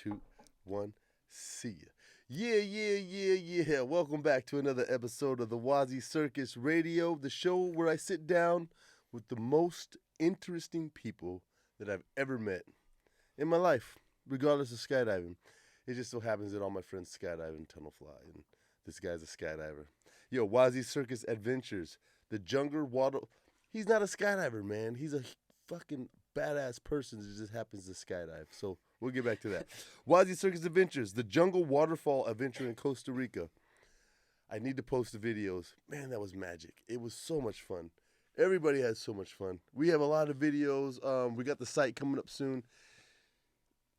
2, 1, see ya. Yeah. Welcome back to another episode of the WazzyCircus Radio, the show where I sit down with the most interesting people that I've ever met in my life, regardless of skydiving. It just so happens that all my friends skydive and tunnel fly, and this guy's a skydiver. Yo, WazzyCircus Adventures, the jungle water. He's not a skydiver, man. He's a fucking badass person that just happens to skydive. So we'll get back to that. WazzyCircus Adventures, the jungle waterfall adventure in Costa Rica. I need to post the videos. Man, that was magic. It was so much fun. Everybody has so much fun. We have a lot of videos. We got the site coming up soon.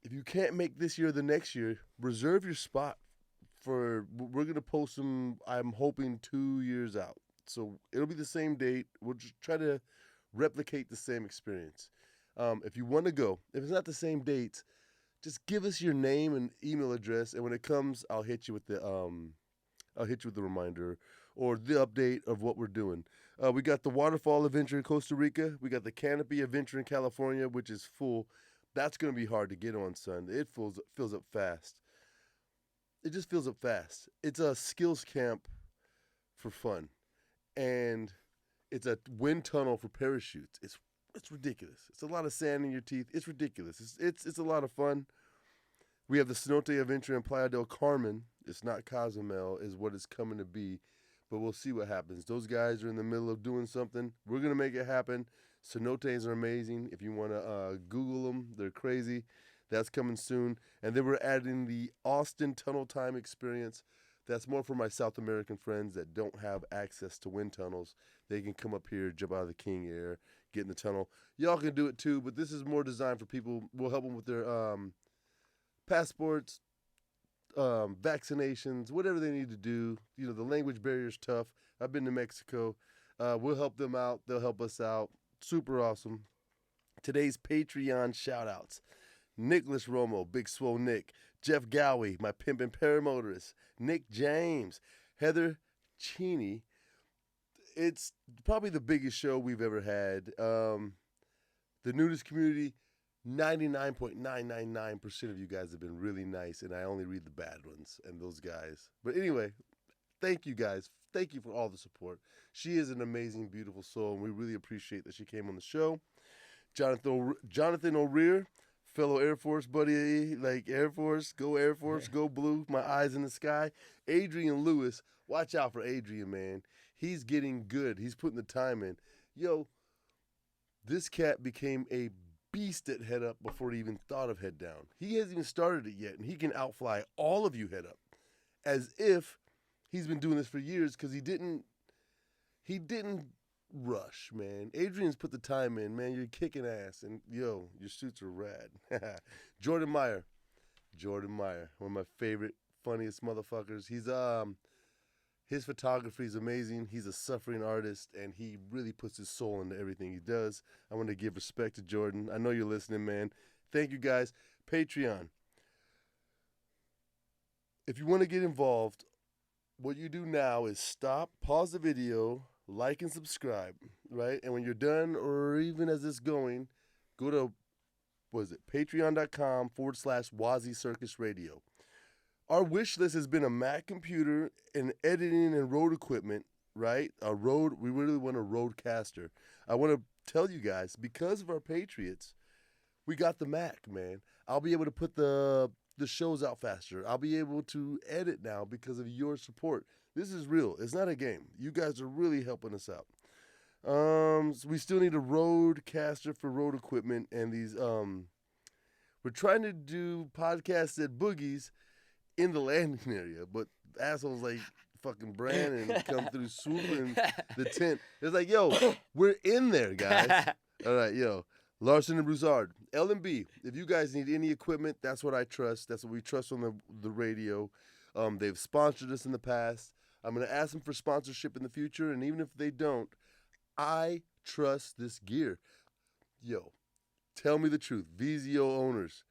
If you can't make this year or the next year, reserve your spot we're going to post them, I'm hoping 2 years out. So it'll be the same date. We'll just try to replicate the same experience. If you want to go, if it's not the same dates, just give us your name and email address, and when it comes, I'll hit you with the reminder or the update of what we're doing. We got the waterfall adventure in Costa Rica. We got the canopy adventure in California, which is full. That's going to be hard to get on, son. It fills up fast. It just fills up fast. It's a skills camp for fun, and it's a wind tunnel for parachutes. It's ridiculous. It's a lot of sand in your teeth. It's ridiculous. It's a lot of fun. We have the Cenote adventure in Playa del Carmen. It's not Cozumel, is what it's coming to be, but we'll see what happens. Those guys are in the middle of doing something. We're gonna make it happen. Cenotes are amazing. If you want to Google them, they're crazy. That's coming soon. And then we're adding the Austin Tunnel Time experience. That's more for my South American friends that don't have access to wind tunnels. They can come up here, jump out of the King Air, get in the tunnel. Y'all can do it too, but this is more designed for people. We'll help them with their passports, vaccinations, whatever they need to do. You know, the language barrier is tough. I've been to Mexico. We'll help them out. They'll help us out. Super awesome. Today's Patreon shout-outs. Nicholas Romo, Big Swole Nick, Jeff Gowie, my pimpin' paramotorist, Nick James, Heather Cheney. It's probably the biggest show we've ever had. The nudist community, 99.999% of you guys have been really nice, and I only read the bad ones and those guys. But anyway, thank you guys. Thank you for all the support. She is an amazing, beautiful soul, and we really appreciate that she came on the show. Jonathan O'Rear, fellow Air Force buddy, like Air Force, go blue, my eyes in the sky. Adrian Lewis, watch out for Adrian, man. He's getting good. He's putting the time in. Yo, this cat became a beast at head up before he even thought of head down. He hasn't even started it yet, and he can outfly all of you head up as if he's been doing this for years, because he didn't rush, man. Adrian's put the time in, man. You're kicking ass, and yo, your suits are rad. Jordan Meyer, one of my favorite, funniest motherfuckers. His photography is amazing. He's a suffering artist, and he really puts his soul into everything he does. I want to give respect to Jordan. I know you're listening, man. Thank you, guys. Patreon. If you want to get involved, what you do now is stop, pause the video, like and subscribe, right? And when you're done, or even as it's going, go to, patreon.com/WazzyCircus Radio. Our wish list has been a Mac computer and editing and road equipment, right? We really want a roadcaster. I want to tell you guys, because of our Patriots, we got the Mac, man. I'll be able to put the shows out faster. I'll be able to edit now because of your support. This is real. It's not a game. You guys are really helping us out. So we still need a roadcaster for road equipment, and these we're trying to do podcasts at Boogie's in the landing area, but assholes like fucking Brandon come through swooping the tent. It's like, yo, we're in there, guys. All right, yo. Larson and Broussard, L&B. If you guys need any equipment, that's what I trust. That's what we trust on the radio. They've sponsored us in the past. I'm going to ask them for sponsorship in the future, and even if they don't, I trust this gear. Yo, tell me the truth. VZO owners,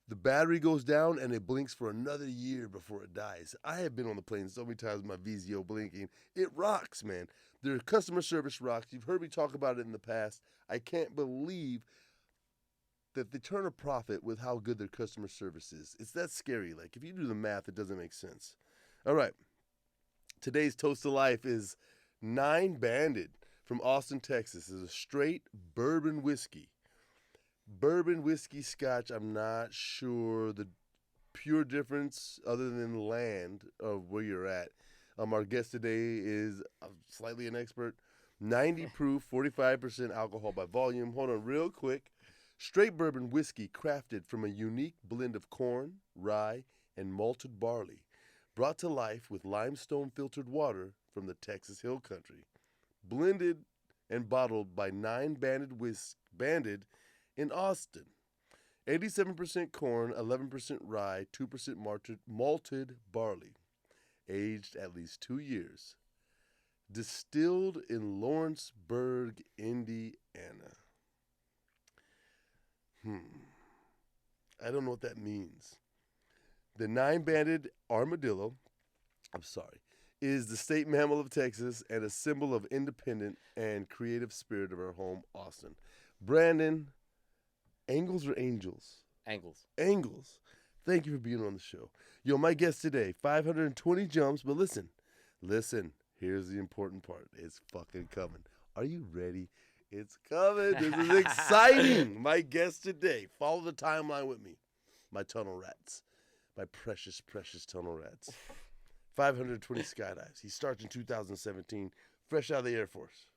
the battery goes down and it blinks for another year before it dies. I have been on the plane so many times with my VZO blinking. It rocks, man. Their customer service rocks. You've heard me talk about it in the past. I can't believe that they turn a profit with how good their customer service is. It's that scary. Like, if you do the math, it doesn't make sense. All right. Today's toast to life is 9 Banded from Austin, Texas. It's a straight bourbon whiskey. Bourbon whiskey scotch, I'm not sure the pure difference other than land of where you're at. Our guest today is slightly an expert. 90 proof, 45% alcohol by volume. Hold on real quick. Straight bourbon whiskey crafted from a unique blend of corn, rye, and malted barley. Brought to life with limestone filtered water from the Texas Hill Country. Blended and bottled by 9 Banded in Austin. 87% corn, 11% rye, 2% malted barley. Aged at least 2 years. Distilled in Lawrenceburg, Indiana. I don't know what that means. The 9-banded armadillo, is the state mammal of Texas and a symbol of independent and creative spirit of our home, Austin. Brandon, Angles or Angels? Angles. Thank you for being on the show. Yo, my guest today, 520 jumps, but listen, here's the important part. It's fucking coming. Are you ready? It's coming. This is exciting. My guest today, follow the timeline with me. My tunnel rats. My precious, precious tunnel rats. 520 skydives. He starts in 2017, fresh out of the Air Force.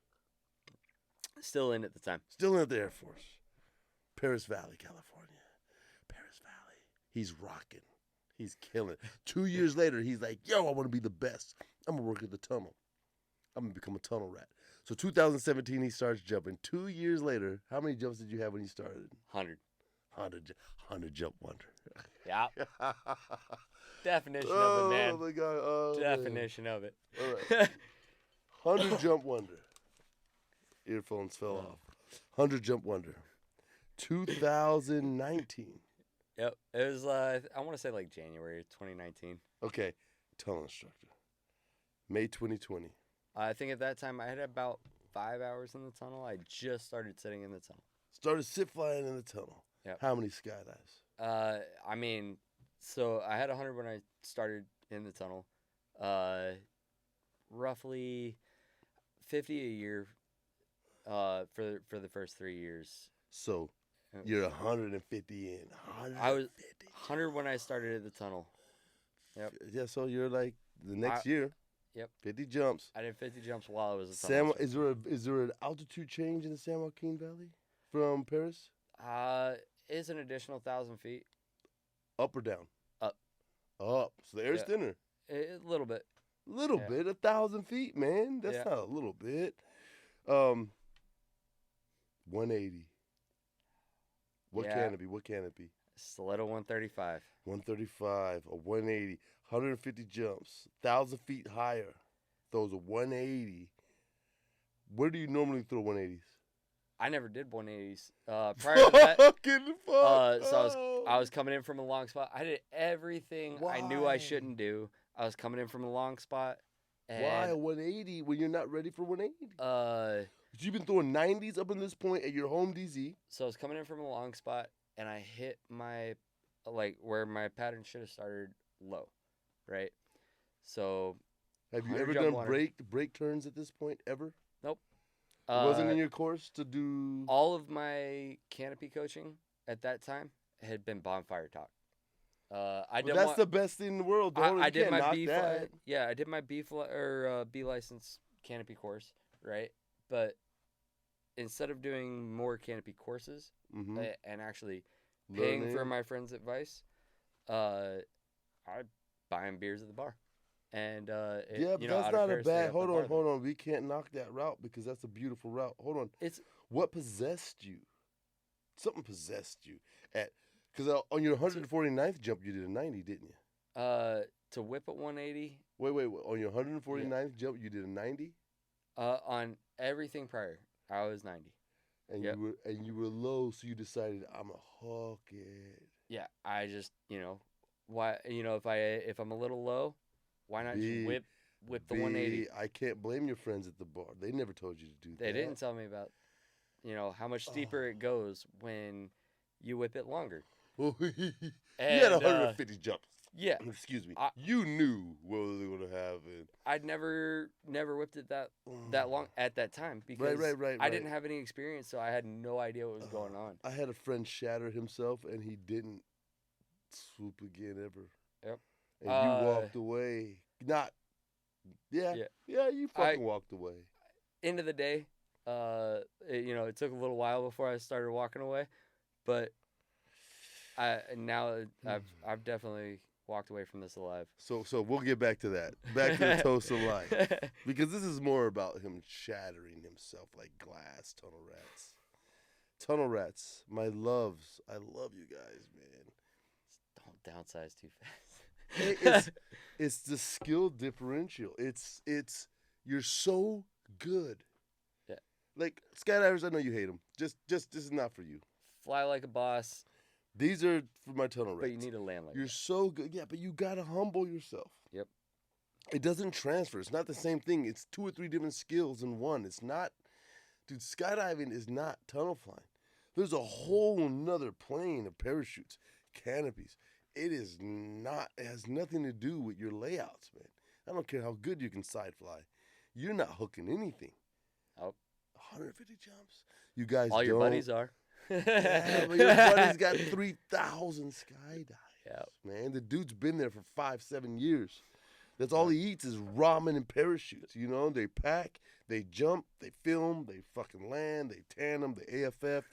Still in at the time. Still in at the Air Force. Paris Valley, California. Paris Valley. He's rocking. He's killing it. 2 years later, he's like, yo, I want to be the best. I'm going to work at the tunnel. I'm going to become a tunnel rat. So 2017, he starts jumping. 2 years later, how many jumps did you have when you started? 100. 100 jump wonder. Yeah. Definition of it, man. Oh, my God. Oh, Definition of it. All right. 100 jump wonder. Earphones fell off. 100 jump wonder. 2019. Yep. It was, I want to say like January 2019. Okay. Tunnel instructor. May 2020. I think at that time I had about 5 hours in the tunnel. I just started sitting in the tunnel. Started sit flying in the tunnel. Yep. How many skydives? So I had 100 when I started in the tunnel. Roughly 50 a year for the first 3 years. So you're 150 in. 150. I was 100 when I started at the tunnel. Yep. Yeah, so you're like the next year. Yep. 50 jumps. I did 50 jumps while I was a tunnel. Is there an altitude change in the San Joaquin Valley from Paris? It's an additional 1,000 feet. Up or down? Up. Up. So the air's thinner. A little bit. Little bit. 1,000 feet, man. That's not a little bit. 180. What canopy? Stiletto 135. 135. A 180. 150 jumps. 1,000 feet higher. Throws a 180. Where do you normally throw 180s? I never did 180s. Prior to that, so I was coming in from a long spot. I did everything I knew I shouldn't do. I was coming in from a long spot. And, why a 180 when you're not ready for 180? You've been throwing 90s up in this point at your home DZ. So I was coming in from a long spot, and I hit my, where my pattern should have started low, right? So. Have you ever done break turns at this point, ever? Nope. It wasn't in your course to do. All of my canopy coaching at that time had been bonfire talk. That's the best thing in the world. I did my B. I did my B license canopy course, right? But instead of doing more canopy courses and actually paying for my friends' advice, I buy them beers at the bar. And but that's not a bad. Hold on. We can't knock that route because that's a beautiful route. Hold on. What possessed you? Something possessed you because on your 149th jump you did a 90, didn't you? To whip at 180. Wait. On your 149th jump you did a 90. On everything prior, I was 90. And you were low, so you decided I'm a hook it. Yeah, I just why if I'm a little low. Why not just whip the 180? I can't blame your friends at the bar. They never told you to do that. They didn't tell me about, how much steeper it goes when you whip it longer. Well, he And, had 150 jumps. Yeah. Excuse me. You knew what was going to happen. I'd never whipped it that long at that time because right. I didn't have any experience, so I had no idea what was going on. I had a friend shatter himself, and he didn't swoop again ever. Yep. And you walked away. You fucking walked away. End of the day, it took a little while before I started walking away, but I've definitely walked away from this alive. So we'll get back to that. Back to the toast of life. Because this is more about him shattering himself like glass. Tunnel rats. Tunnel rats. My loves. I love you guys, man. Don't downsize too fast. It's the skill differential. It's you're so good. Yeah. Like skydivers, I know you hate them. Just this is not for you. Fly like a boss. These are for my tunnel rats. But you need to land like You're so good. Yeah, but you got to humble yourself. Yep. It doesn't transfer. It's not the same thing. It's 2 or 3 different skills in one. It's not, dude, skydiving is not tunnel flying. There's a whole nother plane of parachutes, canopies. It has nothing to do with your layouts, man. I don't care how good you can side fly. You're not hooking anything. Oh. 150 jumps. You guys All your buddies are. Yeah, but your buddy's got 3,000 skydives. Yeah, man. The dude's been there for 5-7 years. That's all he eats is ramen and parachutes. You know, they pack, they jump, they film, they fucking land, they tandem, they AFF.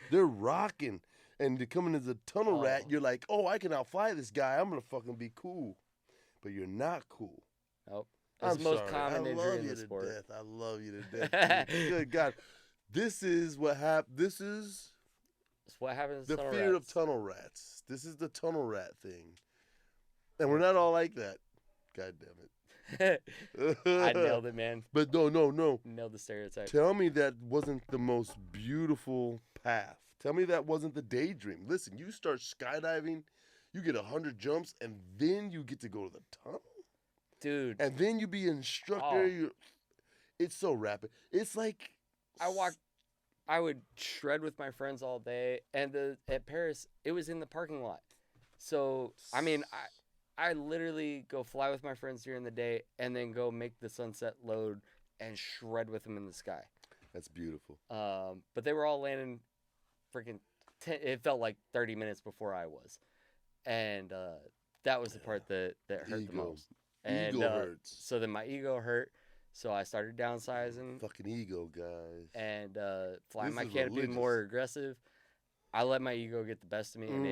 They're rocking. And to come in as a tunnel rat, you're like, oh, I can outfly this guy. I'm gonna fucking be cool. But you're not cool. Nope. That's the most common injury in the sport. I love you to death. Good God. This is what happened. This is what happens. The fear of tunnel rats. This is the tunnel rat thing, and we're not all like that. God damn it! I nailed it, man. But no. Nailed the stereotype. Tell me that wasn't the most beautiful path. Tell me that wasn't the daydream. Listen, you start skydiving, you get 100 jumps, and then you get to go to the tunnel, dude. And then you be an instructor. It's so rapid. It's like I would shred with my friends all day, and at Paris, it was in the parking lot. So, I mean, I literally go fly with my friends during the day and then go make the sunset load and shred with them in the sky. That's beautiful. But they were all landing freaking, it felt like 30 minutes before I was. And that was the part that hurt the most. And, ego hurts. So then my ego hurt. So I started downsizing. Fucking ego, guys. And flying my canopy more aggressive. I let my ego get the best of me, and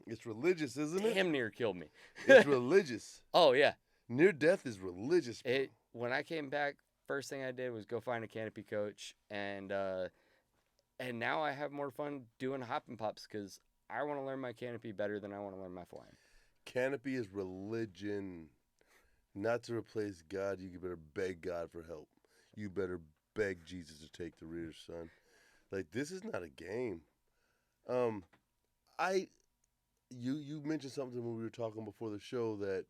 it's religious, isn't it? Damn near killed me. It's religious. Oh, yeah. Near death is religious, bro. When I came back, first thing I did was go find a canopy coach, and now I have more fun doing hop and pops because I want to learn my canopy better than I want to learn my flying. Canopy is religion. Not to replace God, you better beg God for help. You better beg Jesus to take the rear, son. Like, this is not a game. You mentioned something when we were talking before the show that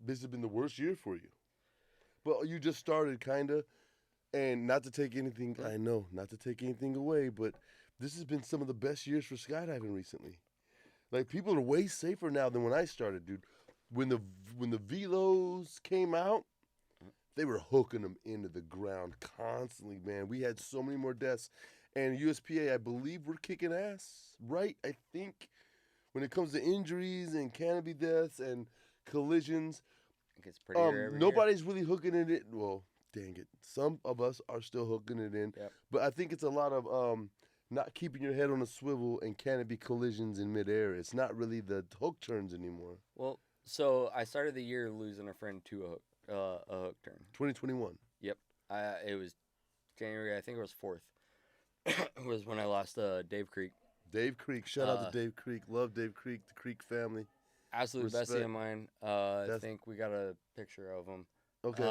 this has been the worst year for you. But you just started, kind of, and not to take anything, I know, not to take anything away, but this has been some of the best years for skydiving recently. Like, people are way safer now than when I started, dude. When the velos came out, they were hooking them into the ground constantly, man. We had so many more deaths. And USPA, I believe we're kicking ass, right? I think when it comes to injuries and canopy deaths and collisions, it gets pretty rare every nobody's really hooking it in. Well, dang it. Some of us are still hooking it in. Yep. But I think it's a lot of not keeping your head on a swivel and canopy collisions in midair. It's not really the hook turns anymore. Well, so I started the year losing a friend to a hook turn. 2021. Yep. It was January, I think it was 4th. was when I lost Dave Creek. Dave Creek. Shout out to Dave Creek. Love Dave Creek, the Creek family. Absolute bestie of mine. I think we got a picture of him. Okay.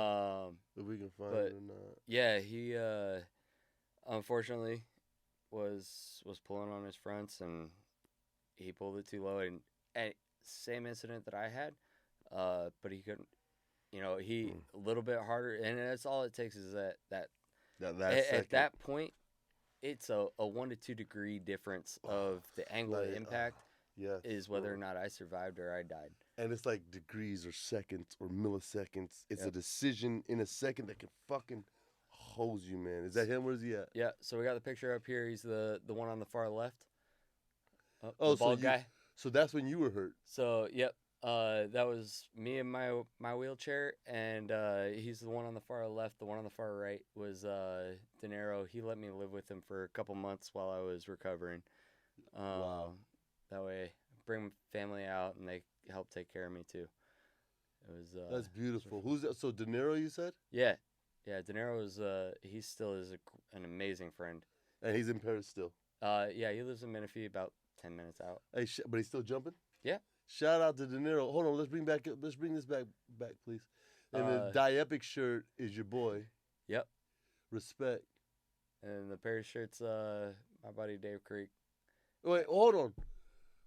If we can find it or not. Yeah, he unfortunately was pulling on his fronts and he pulled it too low and same incident that I had, but he couldn't. You know, a little bit harder, and that's all it takes is that at that point, it's a 1 to 2 degree difference of the angle of impact is whether or not I survived or I died. And it's like degrees or seconds or milliseconds. It's a decision in a second that can fucking hose you, man. Is that him? Where's he at? Yeah, so we got the picture up here. He's the one on the far left. The bald so guy. So that's when you were hurt. So, yep. That was me in my wheelchair, and he's the one on the far left. The one on the far right was De Niro. He let me live with him for a couple months while I was recovering. Wow. That way, bring family out, and they help take care of me too. It was. That's beautiful. Who's that? So De Niro, you said? Yeah, De Niro is. He still is an amazing friend. And he's in Paris still. Yeah, he lives in Menifee, about 10 minutes out. Hey, but he's still jumping. Yeah. Shout out to De Niro. Hold on, let's bring this back, please. And the Diepic shirt is your boy. Yep. Respect. And the Paris shirt's my buddy Dave Creek. Wait, hold on.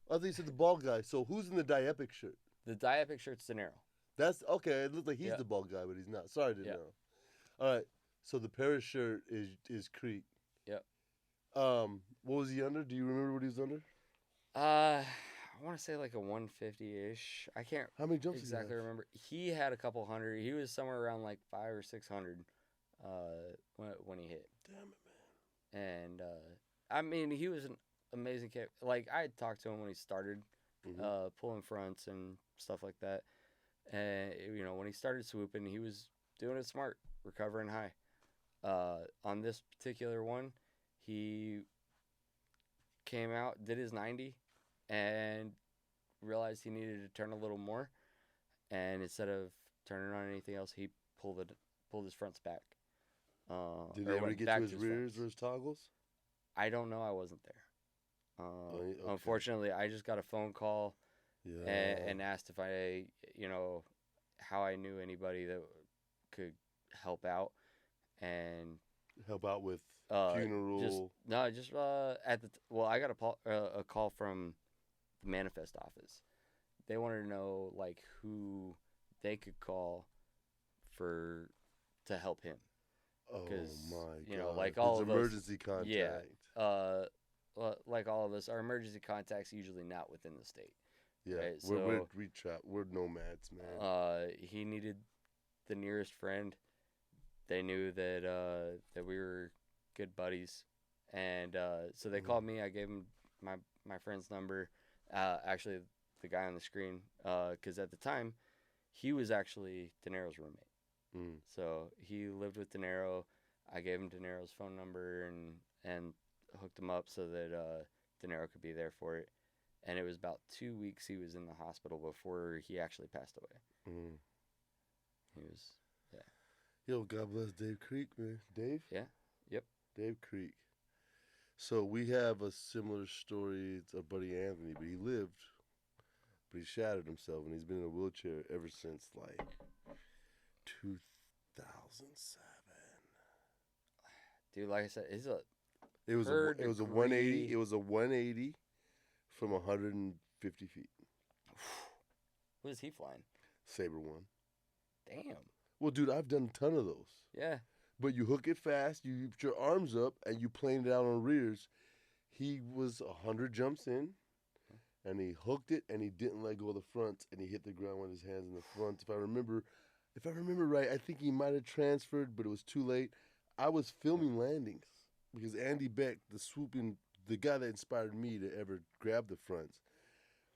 I thought you said the bald guy. So who's in the Diepic shirt? The Diepic shirt's De Niro. That's okay. It looks like he's the bald guy, but he's not. Sorry, De Niro. All right. So the Paris shirt is Creek. Yep. What was he under? Do you remember what he was under? I want to say like a 150-ish. I can't. How many jumps exactly remember. He had a couple hundred. He was somewhere around like 500 or 600 when he hit. Damn it, man. And I mean, he was an amazing kid. Like, I had talked to him when he started pulling fronts and stuff like that. And when he started swooping, he was doing it smart, recovering high. On this particular one, he came out, did his 90, and realized he needed to turn a little more. And instead of turning on anything else, he pulled his fronts back. Did they ever get to his rears or his toggles? I don't know. I wasn't there. Okay. Unfortunately, I just got a phone call and asked if I, how I knew anybody that could help out and help out with funeral. I got a call from the Manifest office. They wanted to know like who they could call to help him. Oh my God! Like all of emergency contact. Yeah. Like all of us, our emergency contact's usually not within the state. Yeah, right? We're nomads, man. He needed the nearest friend. They knew that we were good buddies, and so they called me. I gave him my friend's number. Actually, the guy on the screen, because at the time, he was actually De Niro's roommate. So he lived with De Niro. I gave him De Niro's phone number and hooked him up so that De Niro could be there for it. And it was about 2 weeks he was in the hospital before he actually passed away. He was, Yo, God bless Dave Creek, man. Dave? Yeah. Yep. Dave Creek. So we have a similar story to our buddy Anthony, but he lived, but he shattered himself, and he's been in a wheelchair ever since like 2007. Dude, like I said, it was a 180. It was a 180 from 150 feet. What is he flying? Sabre 1. Damn. Well, dude, I've done a ton of those. Yeah. But you hook it fast, you put your arms up, and you plane it out on rears. He was 100 jumps in, and he hooked it, and he didn't let go of the front, and he hit the ground with his hands in the front. If I remember right, I think he might have transferred, but it was too late. I was filming landings because Andy Beck, the guy that inspired me to ever grab the fronts,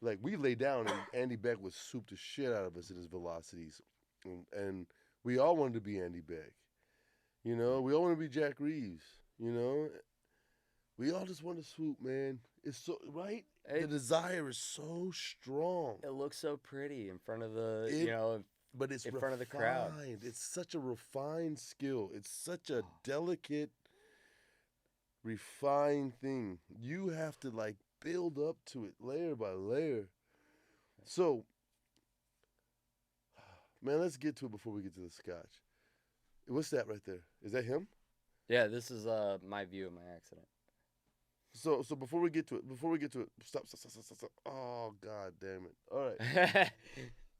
like we lay down and Andy Beck would swoop the shit out of us in his velocities, and we all wanted to be Andy Beck, we all want to be Jack Reeves, we all just want to swoop, man. It's so right. The desire is so strong. It looks so pretty in front of the but it's in refined. front of the crowd. It's such a refined skill. It's such a delicate, refined thing. You have to like build up to it layer by layer. So, man, let's get to it before we get to the scotch. What's that right there? Is that him? Yeah, this is my view of my accident. So before we get to it, stop. Oh, God damn it! All right.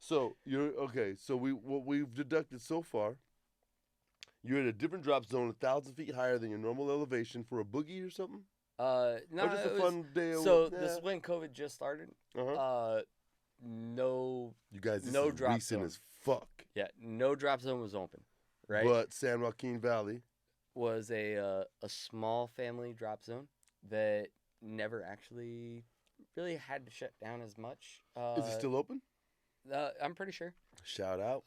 So you're okay. So what we've deducted so far You're at a different drop zone, 1,000 feet higher than your normal elevation for a boogie or something. No, or just a fun day. This is when COVID just started. No. You guys, this no is drop recent zone. as fuck. Yeah, no drop zone was open, right? But San Joaquin Valley was a small family drop zone that never actually really had to shut down as much. Is it still open? I'm pretty sure. Shout out.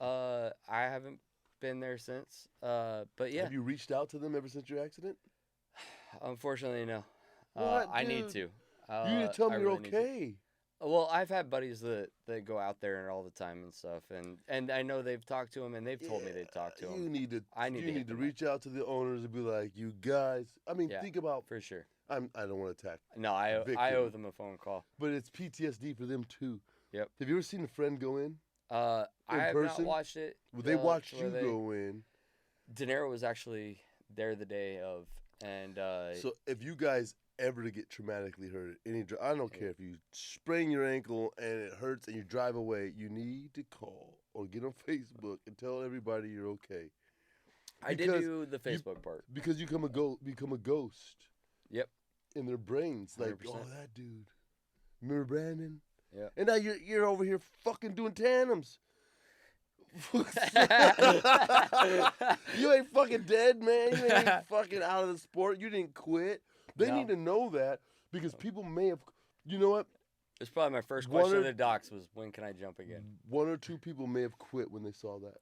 I haven't been there since. But yeah. Have you reached out to them ever since your accident? Unfortunately, no. What, I dude? need to. You need to tell me you're really okay. Well, I've had buddies that go out there all the time and stuff, and I know they've talked to him, and they've told me they've talked to him. You need to. I need to reach out to the owners and be like, you guys. I mean, think about. For sure. I don't want to attack. No, I owe them a phone call. But it's PTSD for them too. Yep. Have you ever seen a friend go in? I have not watched it. Well, they watched you go in. De Niro was actually there the day of, and so if you guys ever to get traumatically hurt, I don't care if you sprain your ankle and it hurts and you drive away, you need to call or get on Facebook and tell everybody you're okay. I did do the Facebook part because you become a ghost. Yep. In their brains, like 100%. Oh, that dude. Remember Brandon? Yeah. And now you're over here fucking doing tandems. You ain't fucking dead, man. You ain't fucking out of the sport. You didn't quit. They need to know that because people may have, you know what? It's probably my first question to the docs was, when can I jump again? One or two people may have quit when they saw that.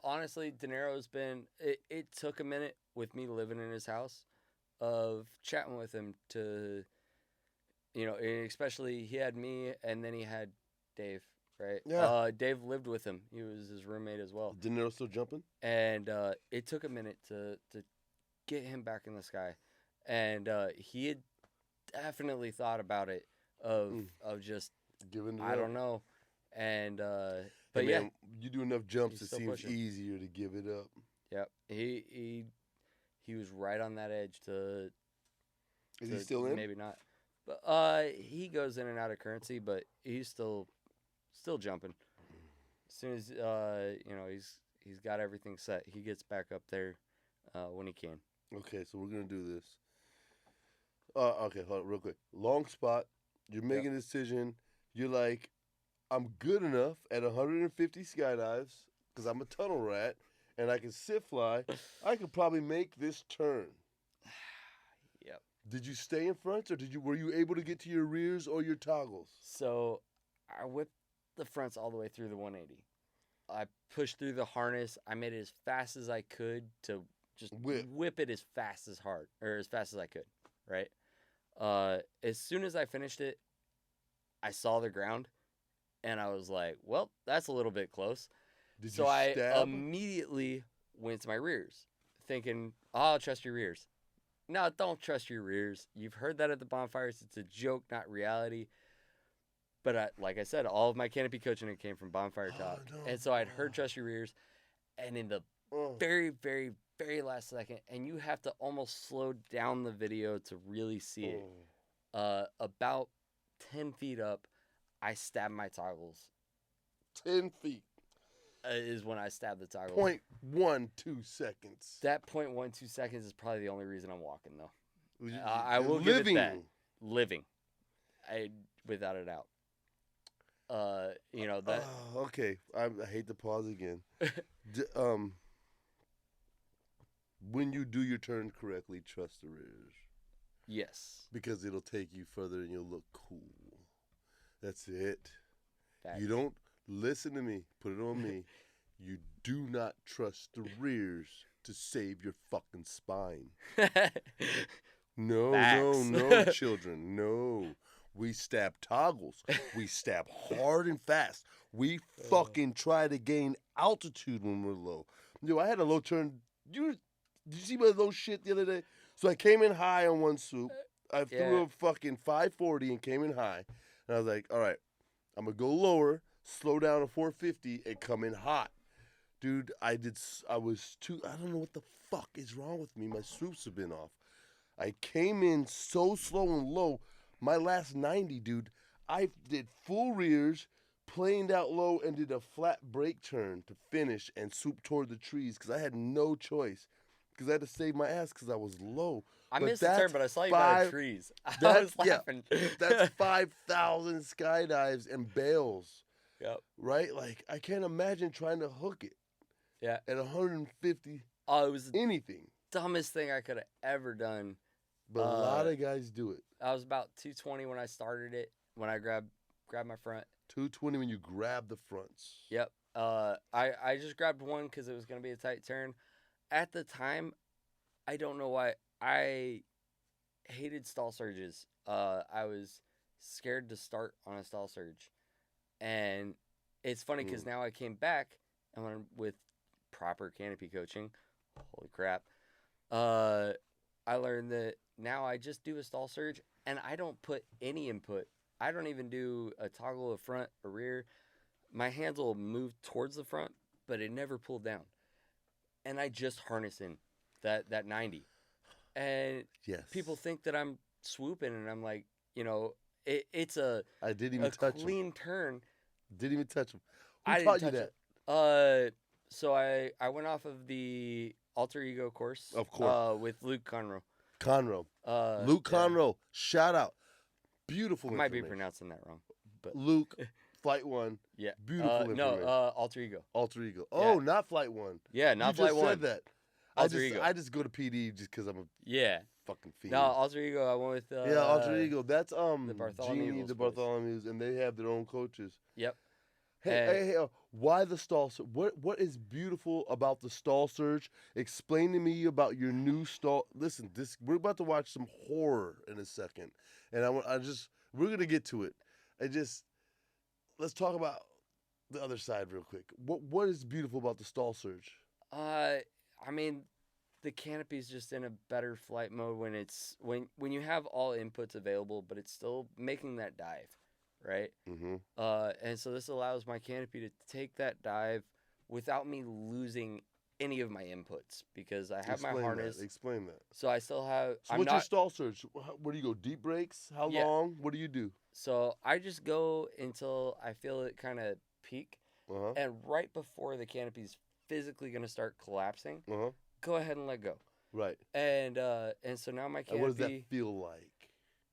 Honestly, De Niro's been, it took a minute with me living in his house of chatting with him to, especially he had me and then he had Dave, right? Yeah. Dave lived with him. He was his roommate as well. De Niro still jumping? And it took a minute to get him back in the sky. And he had definitely thought about it of just giving it I up. don't know. And but hey, man, you do enough jumps, it seems pushing. easier to give it up. Yep. He was right on that edge to Is he still in? Maybe not. But he goes in and out of currency, but he's still jumping. As soon as he's got everything set, he gets back up there when he can. Okay, so we're gonna do this. Okay, hold on, real quick. Long spot. You're making a decision. You're like, I'm good enough at 150 skydives because I'm a tunnel rat and I can sit fly. I could probably make this turn. Yep. Did you stay in front or were you able to get to your rears or your toggles? So I whipped the fronts all the way through the 180. I pushed through the harness. I made it as fast as I could to just whip it as fast as I could, right? As soon as I finished it, I saw the ground, and I was like, well, that's a little bit close. So I immediately went to my rears, thinking, I'll trust your rears. No, don't trust your rears. You've heard that at the bonfires. It's a joke, not reality. But like I said, all of my canopy coaching came from Bonfire Top. No. And so I'd heard trust your rears, and in the very, very, very last second, and you have to almost slow down the video to really see it. About 10 feet up, I stabbed my toggles. 10 feet. Is when I stabbed the toggles. 0.12 seconds. That 0.12 seconds is probably the only reason I'm walking, though. I will give it that. Living. Without a doubt. That. Okay, I hate to pause again. When you do your turn correctly, trust the rears. Yes. Because it'll take you further and you'll look cool. That's it. Facts. You don't listen to me. Put it on me. You do not trust the rears to save your fucking spine. No, children. No. We stab toggles. We stab hard and fast. We fucking try to gain altitude when we're low. I had a low turn. Did you see my low shit the other day? So I came in high on one swoop. I threw a fucking 540 and came in high. And I was like, all right, I'm going to go lower, slow down to 450, and come in hot. Dude, I don't know what the fuck is wrong with me. My swoops have been off. I came in so slow and low. My last 90, dude, I did full rears, planed out low and did a flat brake turn to finish and swoop toward the trees because I had no choice because I had to save my ass because I was low. I missed the turn, but I saw you by the trees. I was laughing. Yeah, that's 5,000 skydives and bails. Yep. Right? Like, I can't imagine trying to hook it. Yeah. At 150. Oh, it was anything. Dumbest thing I could have ever done. But a lot of guys do it. I was about 220 when I started it. When I grabbed my front. 220 when you grab the fronts. Yep. I just grabbed one because it was gonna be a tight turn. At the time, I don't know why I hated stall surges. I was scared to start on a stall surge, and it's funny because now I came back and went with proper canopy coaching. Holy crap! I learned that now I just do a stall surge and I don't put any input. I don't even do a toggle of front or rear. My hands will move towards the front, but it never pulled down. And I just harness in that 90. And people think that I'm swooping, and I'm like, it's a I didn't even touch clean turn. Didn't even touch him. Who taught you that? So I went off of the Alter Ego course. Of course. With Luke Conroe. Luke Conroe. Shout out. Beautiful. I might be pronouncing that wrong. But Luke, Flight 1. Yeah. Beautiful information. No, Alter Ego. Alter Ego. Oh, yeah. Not Flight 1. Yeah, not Flight 1. You just said that. Alter Ego. I just go to PD just because I'm a fucking fiend. No, Alter Ego, I went with... Alter Ego. That's the Bartholomew. The Bartholomew's, and they have their own coaches. Yep. Hey, why the stall surge? What is beautiful about the stall surge? Explain to me about your new stall. Listen, we're about to watch some horror in a second, and we're gonna get to it. Let's talk about the other side real quick. What is beautiful about the stall surge? I mean, the canopy's just in a better flight mode when you have all inputs available, but it's still making that dive. Right? Mm-hmm. And so this allows my canopy to take that dive without me losing any of my inputs because I have my harness. Explain that. So I still have... So what's your stall surge? Where do you go? Deep brakes? How long? What do you do? So I just go until I feel it kind of peak. Uh-huh. And right before the canopy's physically going to start collapsing, go ahead and let go. Right. And so now my canopy... And what does that feel like?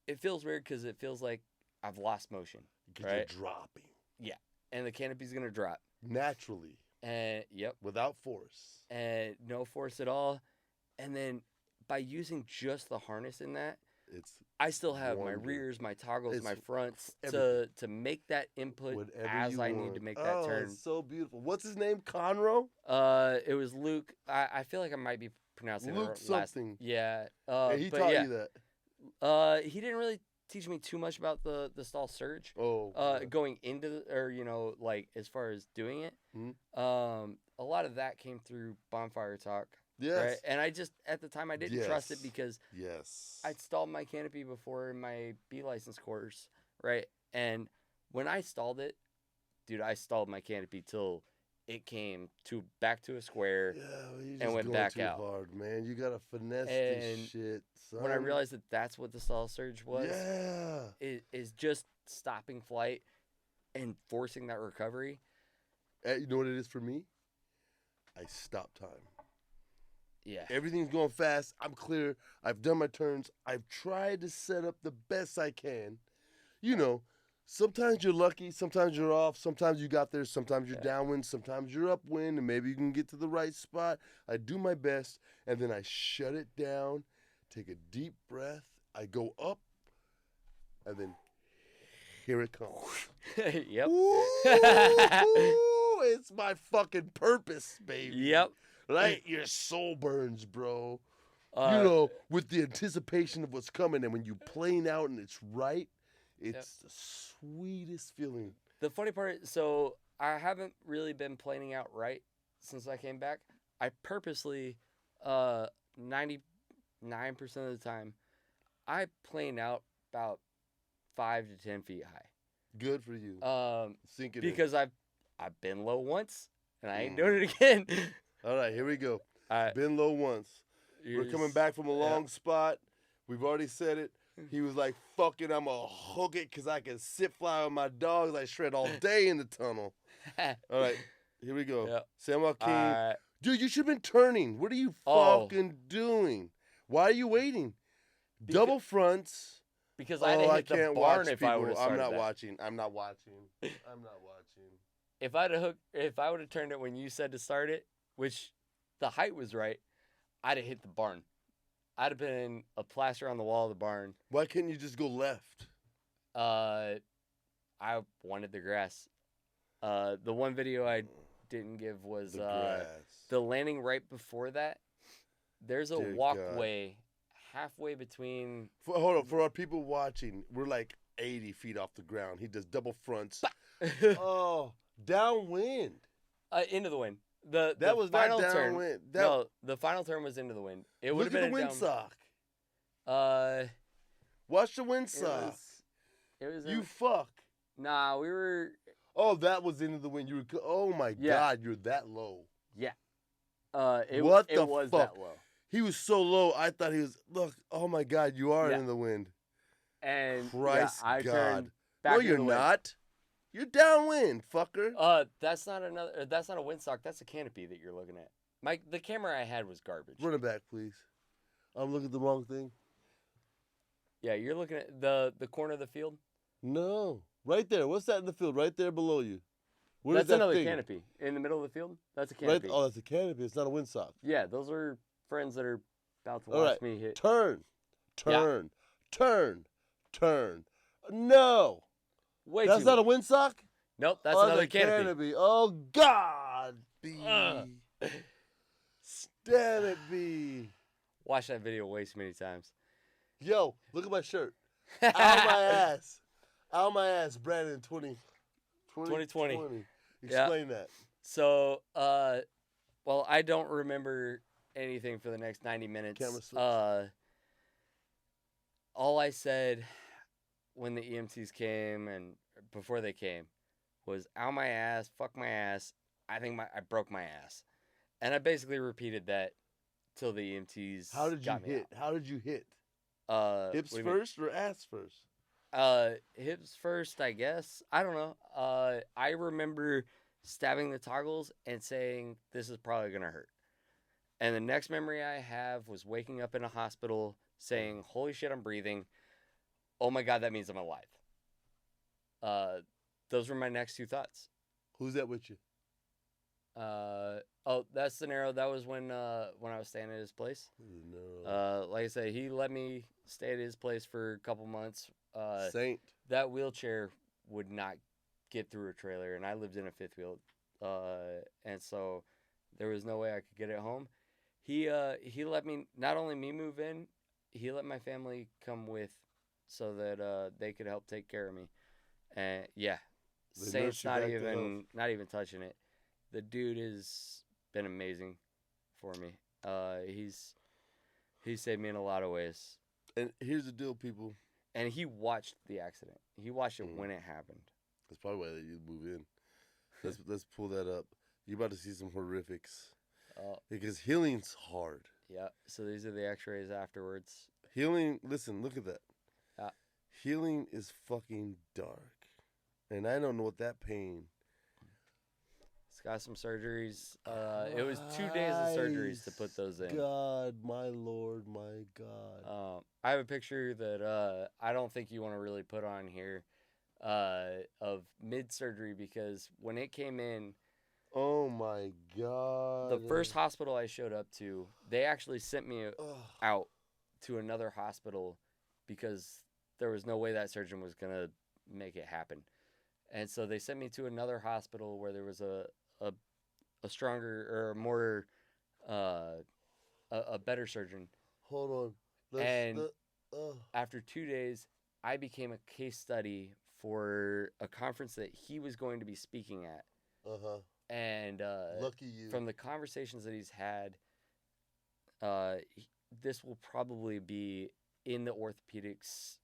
It feels weird because it feels like I've lost motion. Because you're dropping. Yeah. And the canopy's going to drop. Naturally. And, yep. Without force. And no force at all. And then by using just the harness in that, I still have my rears, my toggles, my fronts to make that input as I need to make that turn. It's so beautiful. What's his name? Conroe? It was Luke. I feel like I might be pronouncing Luke it something. Yeah. He taught you that? He didn't really teach me too much about the stall surge. Okay. Going into as far as doing it. Mm-hmm. A lot of that came through Bonfire Talk. Yes. Right? And I just at the time I didn't trust it because I'd stalled my canopy before in my B license course, right? And when I stalled it, dude, I stalled my canopy till it came back to a square and went back out. Hard, man. You gotta finesse this shit, son. When I realized that that's what the stall surge was, is just stopping flight and forcing that recovery. You know what it is for me? I stop time. Yeah. Everything's going fast. I'm clear. I've done my turns. I've tried to set up the best I can. Sometimes you're lucky, sometimes you're off, sometimes you got there, sometimes you're downwind, sometimes you're upwind, and maybe you can get to the right spot. I do my best, and then I shut it down, take a deep breath, I go up, and then here it comes. Yep. Ooh, it's my fucking purpose, baby. Yep. Right? Your soul burns, bro. With the anticipation of what's coming, and when you plane out and it's right, it's the sweetest feeling. The funny part is, so I haven't really been planing out right since I came back. I purposely, 99% of the time, I plane out about 5 to 10 feet high. Good for you. Sink it because in. I've been low once, and I ain't doing it again. All right, here we go. Been low once. We're coming back from a long spot. We've already said it. He was like, fuck it, I'm going to hook it because I can sit fly with my dogs. I shred all day in the tunnel. All right, here we go. Yep. Samuel King. Dude, you should have been turning. What are you fucking doing? Why are you waiting? Double fronts. Because I had to hit the barn if I would have started I'm not that. watching. I'm not watching. If I would have turned it when you said to start it, which the height was right, I'd have hit the barn. I'd have been a plaster on the wall of the barn. Why couldn't you just go left? I wanted the grass. The one video I didn't give was the landing right before that. There's a walkway halfway between. Hold on, for our people watching, we're like 80 feet off the ground. He does double fronts. Oh, downwind. Into the wind. That was final not turn. downwind. No, the final turn was into the wind. It would have been Look at the windsock. down. Watch the windsock. It was. You fuck. Nah, we were. Oh, that was into the wind. You were. Oh my God, you're that low. Yeah. It was fuck? that low. He was so low. I thought he was. Look. Oh my God, you are in the wind. And Christ I God. turned back. No, you're not. You're downwind, fucker. That's not a windsock. That's a canopy that you're looking at. Mike, the camera I had was garbage. Run it back, please. I'm looking at the wrong thing. Yeah, you're looking at the corner of the field. No, right there. What's that in the field? Right there below you. That's another canopy in the middle of the field. That's a canopy. Right, that's a canopy. It's not a windsock. Yeah, those are friends that are about to watch me hit. Turn. No. Way That's too not low. a windsock? Nope, that's another canopy. Oh, God, B. Damn it, B. Watch that video way too many times. Yo, look at my shirt. Out my ass. Out my ass, Brandon, 2020. Explain that. So, well, I don't remember anything for the next 90 minutes. Camera switch. All I said when the EMTs came and before they came was "ow my ass, fuck my ass, I think I broke my ass," and I basically repeated that till the EMTs. How did you got me hit? out. How did you hit? Hips What first or ass first? Hips first, I guess. I don't know. I remember stabbing the toggles and saying, "This is probably gonna hurt." And the next memory I have was waking up in a hospital saying, "Holy shit, I'm breathing. Oh my God, that means I'm alive." Those were my next two thoughts. Who's that with you? That scenario, that was when I was staying at his place. No. Like I said, he let me stay at his place for a couple months. Saint. That wheelchair would not get through a trailer, and I lived in a fifth wheel, and so there was no way I could get it home. He let me, not only me move in, he let my family come with, so that they could help take care of me. And yeah, Saint's not even touching it. The dude has been amazing for me. He's saved me in a lot of ways. And here's the deal, people. And he watched the accident. He watched it when it happened. That's probably why you move in. Let's pull that up. You're about to see some horrifics. Because healing's hard. Yeah. So these are the X-rays afterwards. Healing. Listen, look at that. Yeah. Healing is fucking dark, and I don't know what that pain. It's got some surgeries. It was 2 days of surgeries to put those in. God, my Lord, my God. I have a picture that I don't think you want to really put on here of mid-surgery, because when it came in, oh my God. The first hospital I showed up to, they actually sent me out to another hospital because there was no way that surgeon was going to make it happen. And so they sent me to another hospital where there was a stronger or more a better surgeon. Hold on. After 2 days, I became a case study for a conference that he was going to be speaking at. And lucky you. From the conversations that he's had, this will probably be in the orthopedics,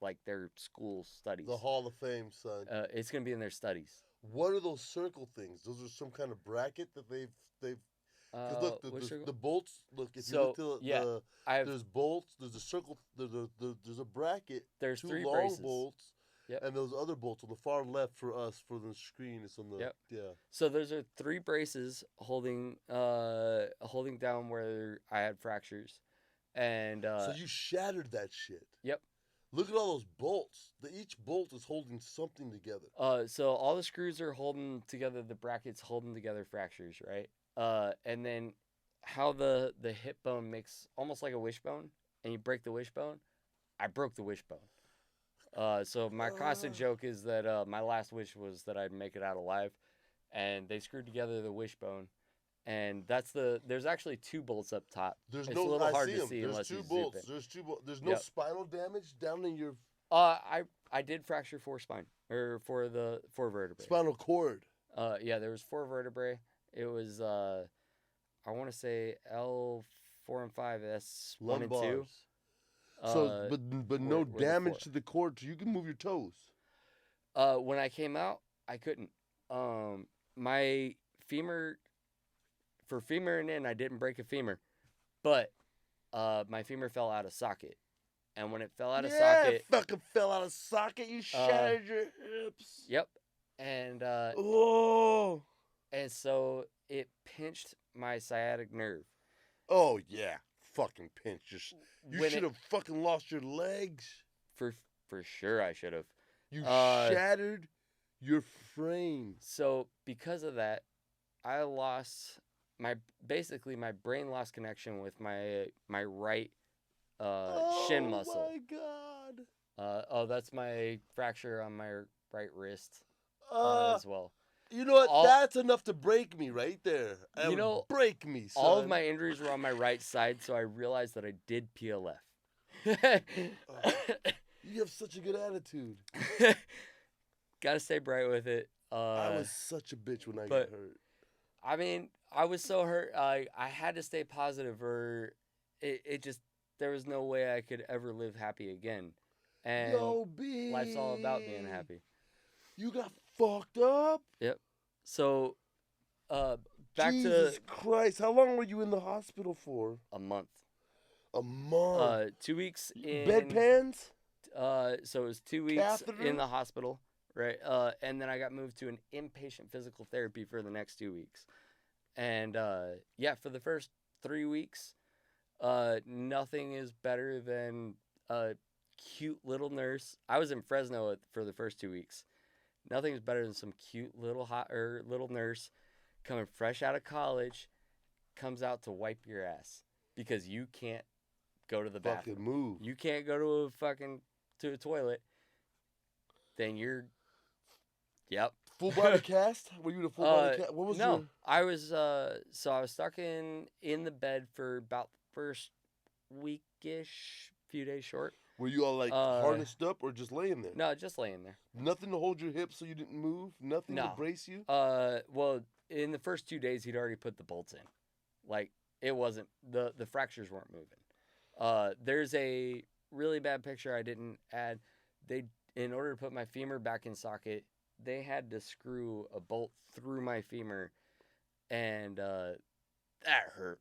like their school studies. The Hall of Fame, son. It's going to be in their studies. What are those circle things? Those are some kind of bracket that they've. Because look, the bolts. Look, if you look to there's bolts. There's a circle. There's a bracket. There's 2 3 long braces. bolts. Yep. And those other bolts on the far left for us for the screen. It's on the So those are 3 braces holding down where I had fractures, and so you shattered that shit. Yep. Look at all those bolts. Each bolt is holding something together. So all the screws are holding together the brackets, holding together fractures, right? And then how the hip bone makes almost like a wishbone, and you break the wishbone. I broke the wishbone. So my constant joke is that my last wish was that I'd make it out alive, and they screwed together the wishbone, and there's actually 2 bolts up top. It's a little hard to see unless you zoom in. There's 2 bolts. There's no spinal damage down in your. I did fracture 4 spine or 4 vertebrae. Spinal cord. Yeah, there was 4 vertebrae. It was I want to say L4 and 5, S1 and 2. So, but no damage to the cord, so you can move your toes. When I came out, I couldn't. My femur, for femur and in, I didn't break a femur, but my femur fell out of socket, and when it fell out of socket, it fucking fell out of socket. You shattered your hips. Yep, and and so it pinched my sciatic nerve. Oh yeah. Fucking pinch. You should have fucking lost your legs. For sure I should have. You shattered your frame. So because of that, I lost my brain lost connection with my right shin muscle. Oh my god. That's my fracture on my right wrist as well. You know what? That's enough to break me right there. Break me, son. All of my injuries were on my right side, so I realized that I did PLF. You have such a good attitude. Gotta stay bright with it. I was such a bitch when I got hurt. I mean, I was so hurt. I had to stay positive, or it just there was no way I could ever live happy again. And life's all about being happy. You got fucked up? Yep. So, back Jesus Christ, how long were you in the hospital for? A month. A month? 2 weeks in... Bedpans? So it was 2 weeks Catheter? in the hospital, right? And then I got moved to an inpatient physical therapy for the next 2 weeks. And, for the first 3 weeks, nothing is better than a cute little nurse. I was in Fresno for the first 2 weeks. Nothing is better than some cute little little nurse coming fresh out of college, comes out to wipe your ass because you can't go to the bathroom. Fucking move. You can't go to a toilet. Then you're, yep. Full body cast? Were you in a full body cast? What was your... I was I was stuck in the bed for about the first weekish, few days short. Were you all harnessed up or just laying there? No, just laying there. Nothing to hold your hips so you didn't move? Nothing to brace you? Well, in the first 2 days, he'd already put the bolts in. Like, it wasn't, the fractures weren't moving. There's a really bad picture I didn't add. In order to put my femur back in socket, they had to screw a bolt through my femur, and that hurt.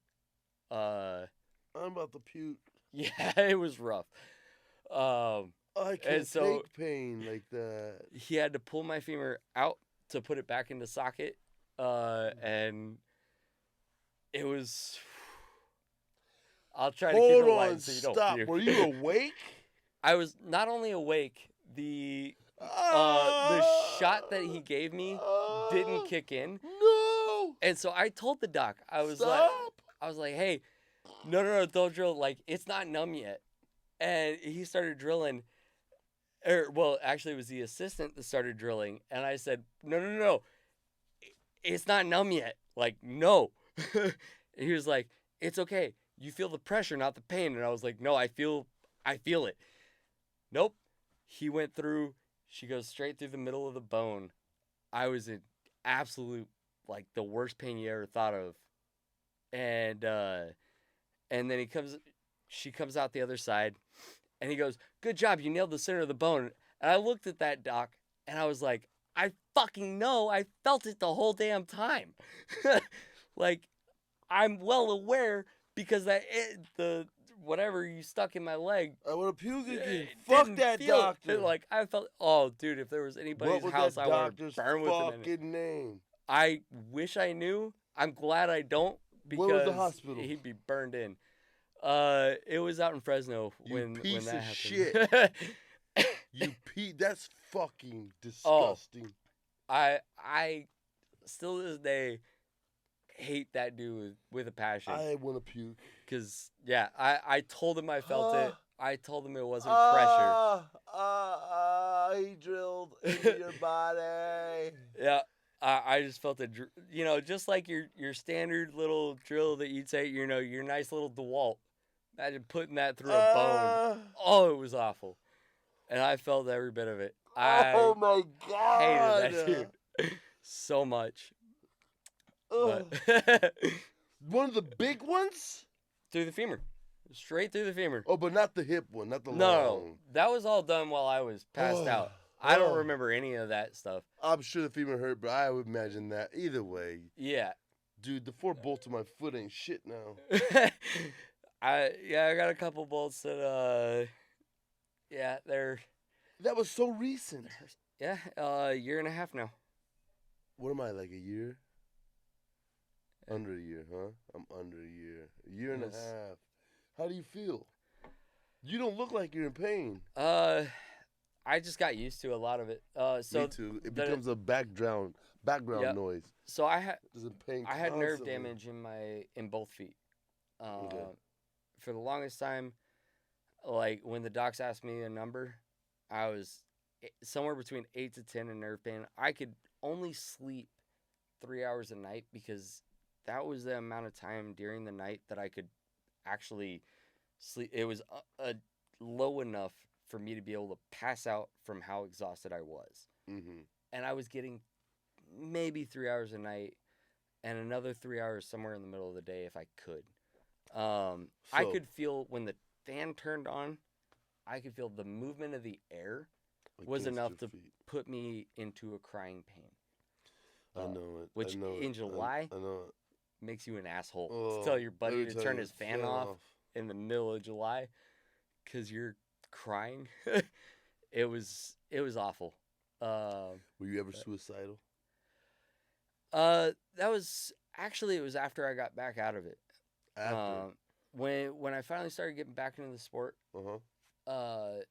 I'm about to puke. Yeah, it was rough. I can't take pain like that. He had to pull my femur out to put it back into socket, and it was... I'll try to keep it light so you don't stop. Were you awake? I was not only awake, the shot that he gave me didn't kick in. No! And so I told the doc, I was like, hey, no, don't drill. Like, it's not numb yet. And he started drilling. Actually, it was the assistant that started drilling. And I said, no. It's not numb yet. Like, no. And he was like, it's okay. You feel the pressure, not the pain. And I was like, no, I feel it. Nope. He went through. She goes straight through the middle of the bone. I was in absolute, like, the worst pain you ever thought of. And then she comes out the other side, and he goes, good job, you nailed the center of the bone. And I looked at that doc, and I was like, I fucking know. I felt it the whole damn time. Like, I'm well aware because the whatever you stuck in my leg. I want to puke again. Fuck that doctor. Like I felt. Oh, dude, if there was anybody's house, I would burn with What was that doctor's fucking name? I wish I knew. I'm glad I don't because where was the hospital? He'd be burned in. It was out in Fresno when that happened. Shit. You that's fucking disgusting. I still to this day hate that dude with a passion. I want to puke. Cause I told him I felt it. I told him it wasn't pressure. He drilled into your body. Yeah. I just felt it, just like your standard little drill that you'd say, your nice little DeWalt. Imagine putting that through a bone. Oh, it was awful. And I felt every bit of it. Oh my God. Hated that dude so much. But one of the big ones? Through the femur. Straight through the femur. Oh, but not the hip one, not the long. No, that was all done while I was passed out. I don't remember any of that stuff. I'm sure the femur hurt, but I would imagine that. Either way. Yeah. Dude, the 4 bolts in my foot ain't shit now. I got a couple bolts that, they're... That was so recent. Yeah, a year and a half now. What am I, like a year? Under a year, huh? I'm under a year. A year and a half. How do you feel? You don't look like you're in pain. I just got used to a lot of it. So me too. It becomes a background noise. So I had constantly. nerve damage in both feet. For the longest time, like when the docs asked me a number, I was somewhere between 8 to 10 in nerve pain. I could only sleep 3 hours a night because that was the amount of time during the night that I could actually sleep. It was low enough for me to be able to pass out from how exhausted I was. Mm-hmm. And I was getting maybe 3 hours a night and another 3 hours somewhere in the middle of the day if I could. I could feel when the fan turned on, I could feel the movement of the air was enough to put me into a crying pain. I know it. Which in July I know it. Makes you an asshole to tell your buddy to turn his fan off in the middle of July because you're crying. It was awful. Were you ever suicidal? That was actually, it was after I got back out of it. After? When I finally started getting back into the sport, not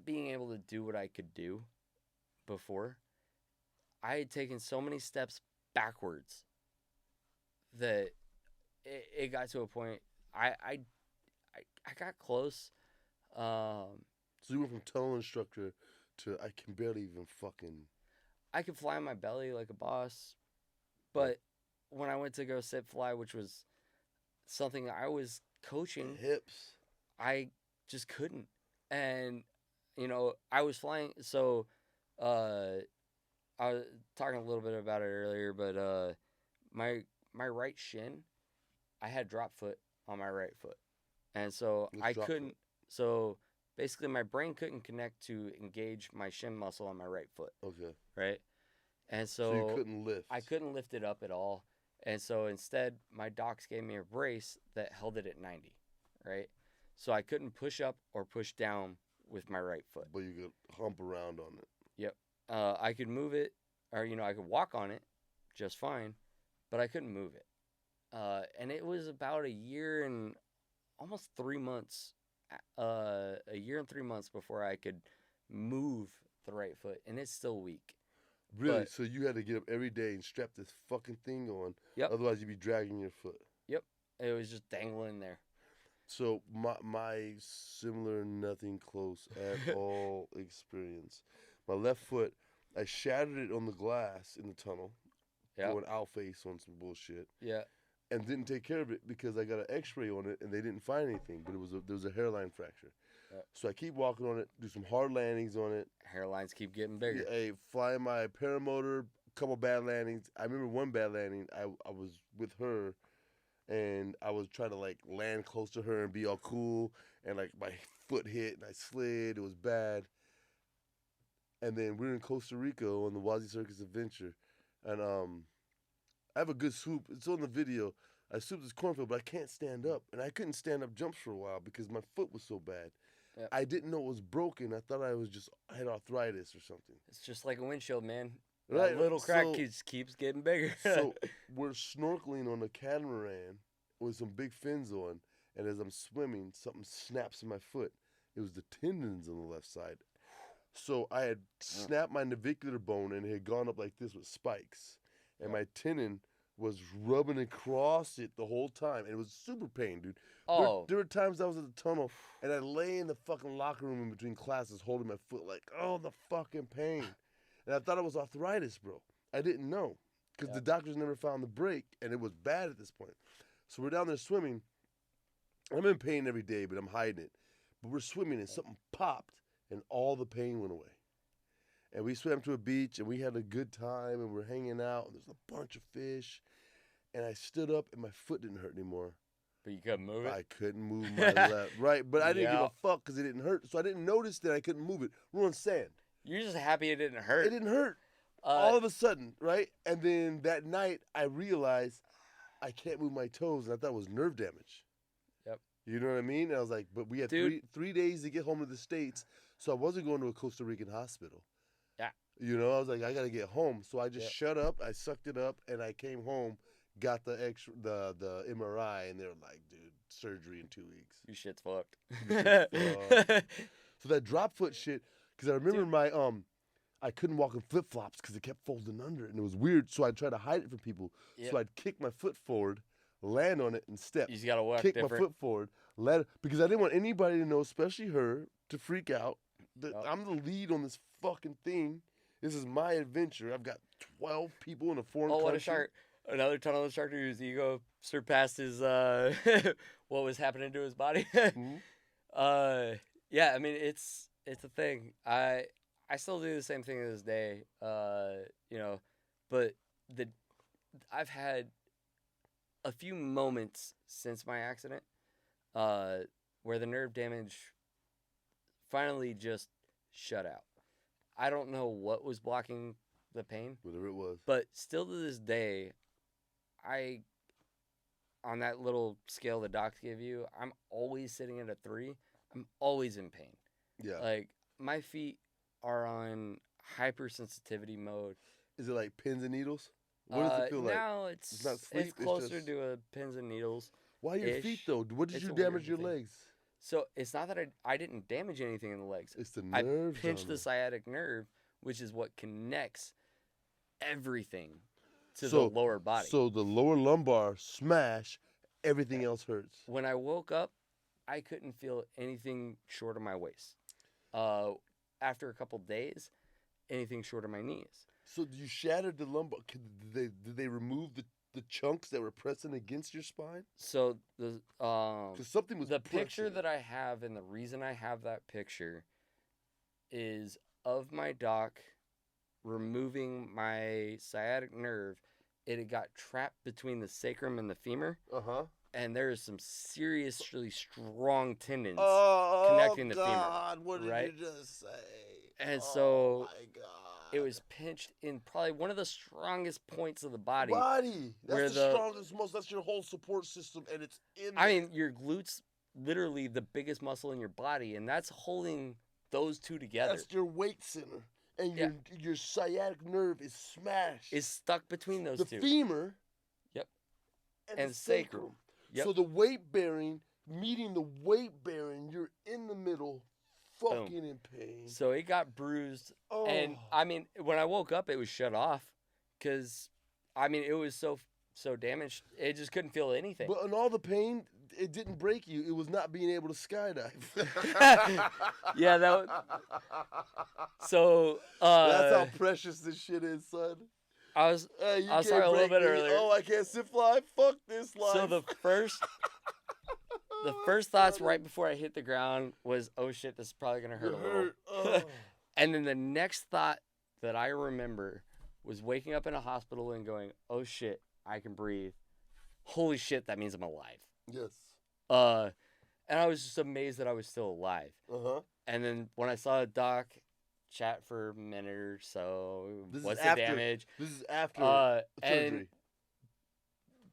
being able to do what I could do before, I had taken so many steps backwards that it got to a point I got close. So you went from tunnel instructor to I can barely even fucking... I could fly on my belly like a boss, but when I went to go sit fly, which was something I was coaching, hips, I just couldn't. And, I was flying, so I was talking a little bit about it earlier, but my right shin, I had drop foot on my right foot. And so I couldn't, so basically my brain couldn't connect to engage my shin muscle on my right foot. Okay. Right? And so you couldn't lift. I couldn't lift it up at all. And so instead, my docs gave me a brace that held it at 90, right? So I couldn't push up or push down with my right foot. But you could hump around on it. Yep. I could move it, or, I could walk on it just fine, but I couldn't move it. And it was about a year and almost 3 months, a year and 3 months before I could move the right foot, and it's still weak. Really? But, so you had to get up every day and strap this fucking thing on. Yep. Otherwise, you'd be dragging your foot. Yep. It was just dangling there. So my similar, nothing close at all experience. My left foot, I shattered it on the glass in the tunnel. Yeah. Going out face on some bullshit. Yeah. And didn't take care of it because I got an X-ray on it and they didn't find anything. But there was a hairline fracture. Yeah. So I keep walking on it, do some hard landings on it. Hairlines keep getting bigger. Yeah, flying my paramotor, couple bad landings. I remember one bad landing. I was with her, and I was trying to like land close to her and be all cool, and like my foot hit and I slid. It was bad. And then we were in Costa Rica on the WazzyCircus adventure, and I have a good swoop. It's on the video. I swooped this cornfield, but I can't stand up. And I couldn't stand up jumps for a while because my foot was so bad. Yep. I didn't know it was broken. I thought I had arthritis or something. It's just like a windshield, man. Right. That little crack keeps getting bigger. So we're snorkeling on a catamaran with some big fins on, and as I'm swimming, something snaps in my foot. It was the tendons on the left side. So I had snapped my navicular bone, and it had gone up like this with spikes. And my tendon was rubbing across it the whole time. And it was super pain, dude. Oh. There were times I was at the tunnel, and I lay in the fucking locker room in between classes holding my foot like, oh, the fucking pain. And I thought it was arthritis, bro. I didn't know because the doctors never found the break, and it was bad at this point. So we're down there swimming. I'm in pain every day, but I'm hiding it. But we're swimming, and something popped, and all the pain went away. And we swam to a beach, and we had a good time, and we're hanging out, and there's a bunch of fish. And I stood up, and my foot didn't hurt anymore. But you couldn't move it? I couldn't move my left. Right, but I didn't give a fuck because it didn't hurt. So I didn't notice that I couldn't move it. We're on sand. You're just happy it didn't hurt. It didn't hurt. All of a sudden, right? And then that night, I realized I can't move my toes, and I thought it was nerve damage. Yep. You know what I mean? And I was like, but we had three days to get home to the States, so I wasn't going to a Costa Rican hospital. Yeah. You know, I was like, I got to get home. So I just shut up, I sucked it up, and I came home, got the MRI, and they were like, dude, surgery in 2 weeks. You shit's fucked. So that drop foot shit, because I remember I couldn't walk in flip-flops because it kept folding under, and it was weird, so I'd try to hide it from people. Yep. So I'd kick my foot forward, land on it, and step. You just got to walk kick different. My foot forward, because I didn't want anybody to know, especially her, to freak out that I'm the lead on this fucking thing. This is my adventure. I've got 12 people in a foreign country. What a shark. Another tunnel instructor whose ego surpassed his what was happening to his body. Yeah, I mean, it's a thing. I still do the same thing to this day, you know, but I've had a few moments since my accident where the nerve damage finally just shut out. I don't know what was blocking the pain. Whatever it was. But still to this day, on that little scale the docs give you, I'm always sitting at a 3. I'm always in pain. Yeah. Like, my feet are on hypersensitivity mode. Is it like pins and needles? What does it feel like? No, it's not sleep. It's closer to a pins and needles. Why your feet though? What did you damage your legs? So it's not that I didn't damage anything in the legs. It's the nerves. I pinched the sciatic nerve, which is what connects everything to the lower body. So the lower lumbar smash, everything else hurts. When I woke up, I couldn't feel anything short of my waist. After a couple days, anything short of my knees. So you shattered the lumbar. Did they remove the chunks that were pressing against your spine? So because something was the picture that I have, and the reason I have that picture is of my doc removing my sciatic nerve. It had got trapped between the sacrum and the femur. And there is some seriously strong tendons connecting the femur. Oh, God, what did you just say? And so it was pinched in probably one of the strongest points of the body. That's the strongest most. That's your whole support system, and it's in there. I mean, your glutes, literally the biggest muscle in your body, and that's holding those two together. That's your weight center. And your sciatic nerve is smashed. Is stuck between those two. The femur. Yep. And the sacrum. Yep. So the weight bearing, meeting the weight bearing, you're in the middle, fucking in pain. So it got bruised. And I mean, when I woke up, it was shut off. Because, I mean, it was so damaged, it just couldn't feel anything. But in all the pain, it didn't break you. It was not being able to skydive. Yeah, so that's how precious this shit is, son. I was sorry a little bit earlier. Oh, I can't sit fly. Fuck this life. So the first thoughts right before I hit the ground was, oh shit, this is probably gonna hurt a little. And then the next thought that I remember was waking up in a hospital and going, oh shit, I can breathe. Holy shit, that means I'm alive. Yes. And I was just amazed that I was still alive. And then when I saw a doc chat for a minute or so, what's the damage? This is after surgery.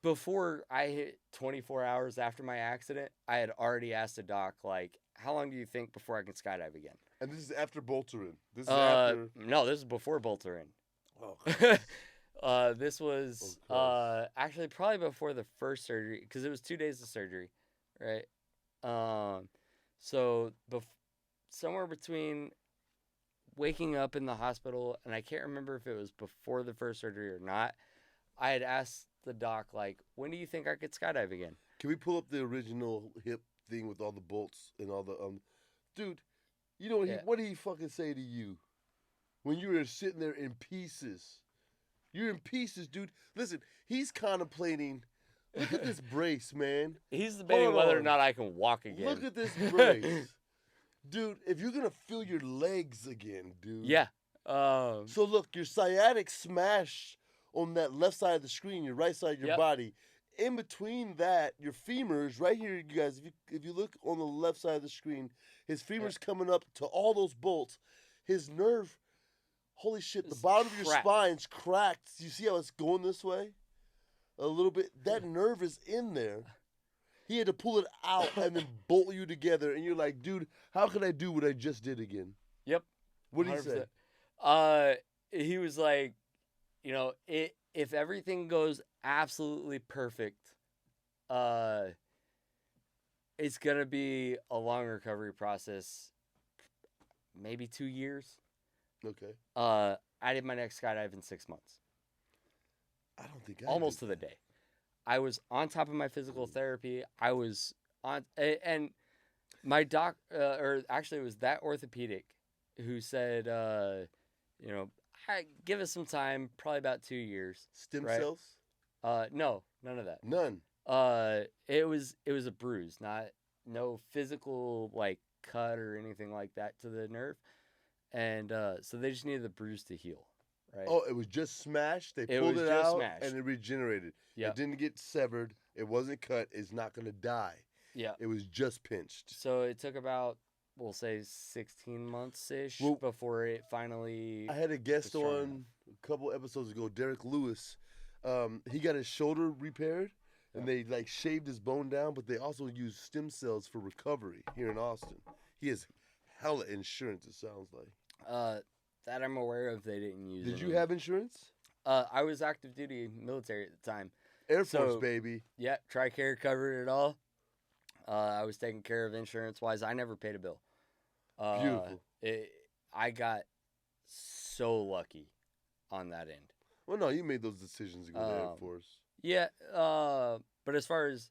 before I hit 24 hours after my accident, I had already asked the doc, like, how long do you think before I can skydive again? And this is after bolts are in. This is after. No, this is before bolts are in. Oh. This was actually probably before the first surgery, because it was 2 days of surgery, right? So somewhere between waking up in the hospital, and I can't remember if it was before the first surgery or not, I had asked the doc, like, when do you think I could skydive again? Can we pull up the original hip thing with all the bolts and all the dude? You know what did he fucking say to you when you were sitting there in pieces? You're in pieces, dude. Listen, he's contemplating. Look at this brace, man. He's debating whether or not I can walk again. Look at this brace. Dude, if you're going to feel your legs again, dude. Yeah. So look, your sciatic smash on that left side of the screen, your right side of your body. In between that, your femurs, right here, you guys, if you look on the left side of the screen, his femur's coming up to all those bolts. His nerve, holy shit, the bottom of your spine's cracked. You see how it's going this way? A little bit. That nerve is in there. He had to pull it out and then bolt you together. And you're like, dude, how can I do what I just did again? Yep. What did he say? He was like, you know, if everything goes absolutely perfect, it's going to be a long recovery process, maybe 2 years. Okay. I did my next skydive in 6 months. I don't think almost to the day. I was on top of my physical therapy. I was on, and my doc, or actually it was that orthopedic who said, you know, give us some time, probably about 2 years. Stem cells? No, none of that. None. It was a bruise, no physical like cut or anything like that to the nerve, and so they just needed the bruise to heal. Right. Oh, it was just smashed. They pulled it out and it regenerated. Yep. It didn't get severed. It wasn't cut. It's not going to die. Yeah. It was just pinched. So it took about, we'll say, 16 months-ish before it finally... I had a guest on a couple episodes ago, Derek Lewis. He got his shoulder repaired, and they like shaved his bone down, but they also used stem cells for recovery here in Austin. He has hella insurance, it sounds like. That I'm aware of, they didn't use. Did you have insurance? I was active duty military at the time. Air Force, baby. Yeah, TRICARE covered it all. I was taken care of insurance-wise. I never paid a bill. Beautiful. I got so lucky on that end. Well, no, you made those decisions to go to the Air Force. Yeah, but as far as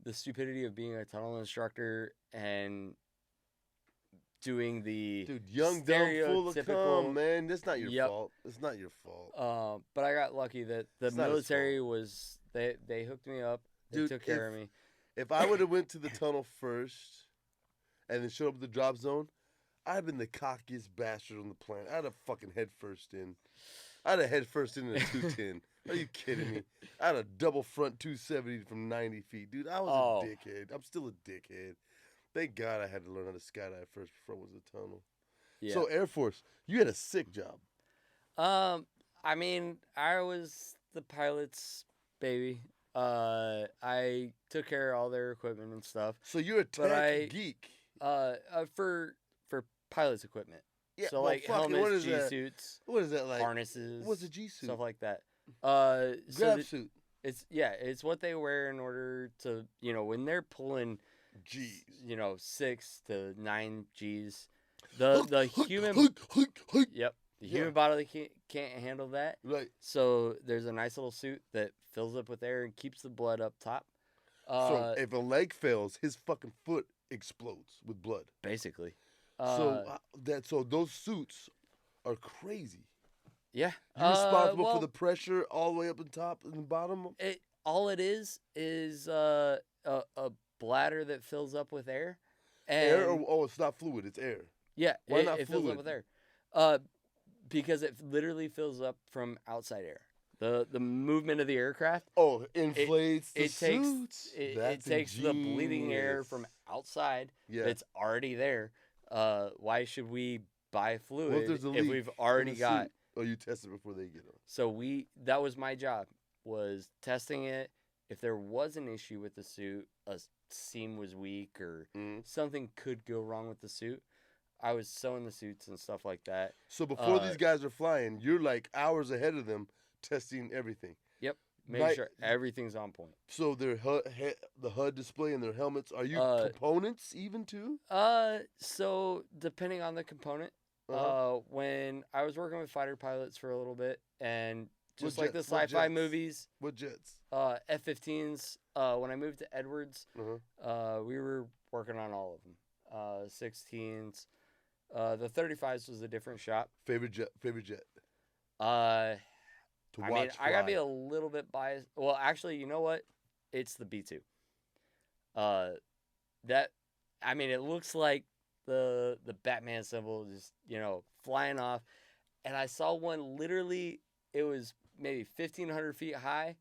the stupidity of being a tunnel instructor and doing the young, dumb, full of cum, man. That's not your fault. It's not your fault. But I got lucky that the military was they hooked me up. They took care of me. If I would have went to the tunnel first and then showed up at the drop zone, I'd have been the cockiest bastard on the planet. I'd have fucking head first in. I'd have head first in a 210. Are you kidding me? I had a double front 270 from 90 feet. Dude, I was a dickhead. I'm still a dickhead. Thank God I had to learn how to skydive first before I went to the tunnel. Yeah. So Air Force, you had a sick job. I mean, I was the pilot's baby. I took care of all their equipment and stuff. So you're a tech geek. For pilot's equipment. Yeah. So like helmets, G-suits. What is that like? Harnesses. What's a G-suit? Stuff like that. Grab suit. It's what they wear in order to, you know, when they're pulling G's, you know, 6 to 9 G's. The human human body can't handle that. Right. So there's a nice little suit that fills up with air and keeps the blood up top. So if a leg fails, his fucking foot explodes with blood. Basically. So those suits are crazy. Yeah. You're responsible for the pressure all the way up and top and the bottom. All it is a bladder that fills up with air. And air? It's not fluid. It's air. Yeah. Why not it fluid? fills up with air. Because it literally fills up from outside air. The movement of the aircraft. Oh, inflates the suits. It takes the bleeding air from outside that's already there. Why should we buy fluid if we've already got? Oh, you test it before they get on. So that was my job, was testing it if there was an issue with the suit, a seam was weak or something could go wrong with the suit, I was sewing the suits and stuff like that. So before these guys are flying, you're like hours ahead of them testing everything. Yep. Make sure everything's on point. So their the HUD display and their helmets, are you components even too? So depending on the component, when I was working with fighter pilots for a little bit, and just like the sci-fi movies. What jets? F-15s. When I moved to Edwards, we were working on all of them. 16s. The 35s was a different shop. Favorite jet? I gotta be a little bit biased. Well, actually, you know what? It's the B-2. It looks like the Batman symbol just, flying off. And I saw one literally, it was maybe 1,500 feet high,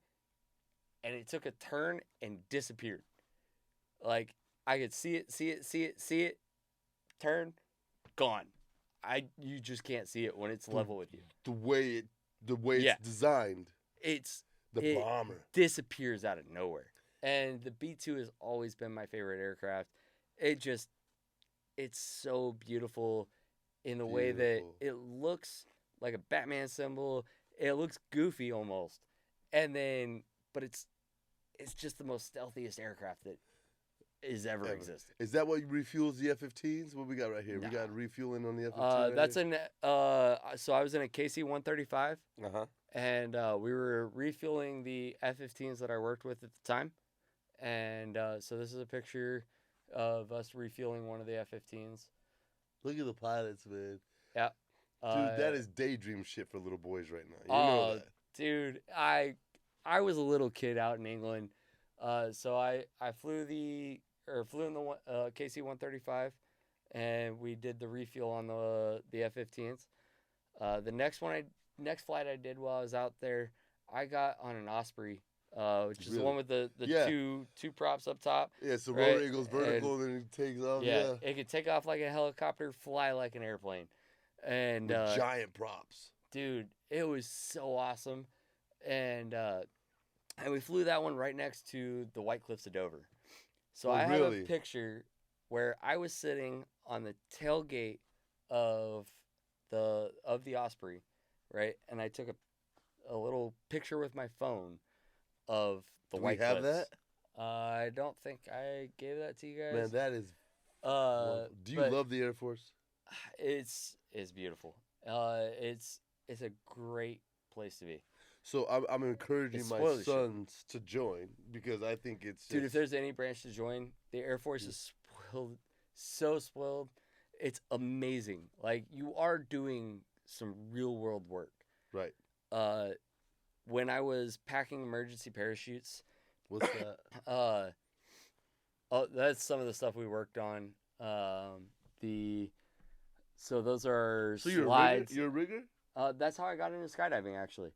and it took a turn and disappeared. Like, I could see it, turn, gone. You just can't see it when it's level with you. The way it's designed. It bomber disappears out of nowhere. And the B-2 has always been my favorite aircraft. It's so beautiful in the way that it looks like a Batman symbol. It looks goofy almost. But it's just the most stealthiest aircraft that is ever existed. Is that what refuels the F-15s? What we got right here? Nah. We got refueling on the F-15. So I was in a KC-135. And we were refueling the F-15s that I worked with at the time. And so this is a picture of us refueling one of the F-15s. Look at the pilots, man. Yeah. Dude, that is daydream shit for little boys right now. You know that. Dude, I was a little kid out in England. So I flew in the KC-135, and we did the refuel on the F-15s. The next flight I did while I was out there, I got on an Osprey, which is the one with the two props up top. Yeah, so rotor it goes vertical and then it takes off. Yeah, it could take off like a helicopter, fly like an airplane. And with giant props. Dude, it was so awesome. And we flew that one right next to the White Cliffs of Dover. So I have a picture where I was sitting on the tailgate of the Osprey, right? And I took a little picture with my phone of the White Cliffs. Do we have that? I don't think I gave that to you guys. Man, that is... do you love the Air Force? It's beautiful. It's a great place to be. So I'm encouraging my sons to join because I think it's... Dude, if there's any branch to join, the Air Force is spoiled, so spoiled. It's amazing. Like, you are doing some real-world work. Right. When I was packing emergency parachutes... What's that? That's some of the stuff we worked on. So those are slides. You're a rigger? That's how I got into skydiving, actually.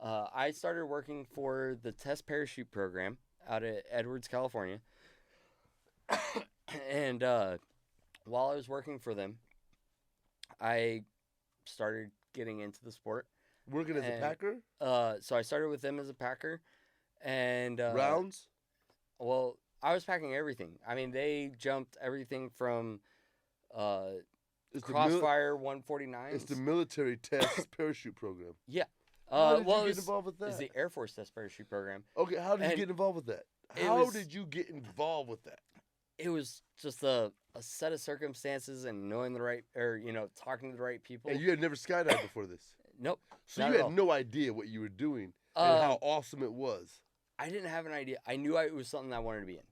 I started working for the test parachute program out at Edwards, California. And while I was working for them, I started getting into the sport. Working as a packer? So I started with them as a packer. And rounds? Well, I was packing everything. I mean, they jumped everything from Crossfire 149s. It's the military test parachute program. Yeah. How did you get involved with that? It's the Air Force test parachute program. Okay, how did you get involved with that? How did you get involved with that? It was just a set of circumstances and knowing the right, or, talking to the right people. And you had never skydived before this? Nope. So you had no idea what you were doing and how awesome it was. I didn't have an idea. I knew it was something I wanted to be in.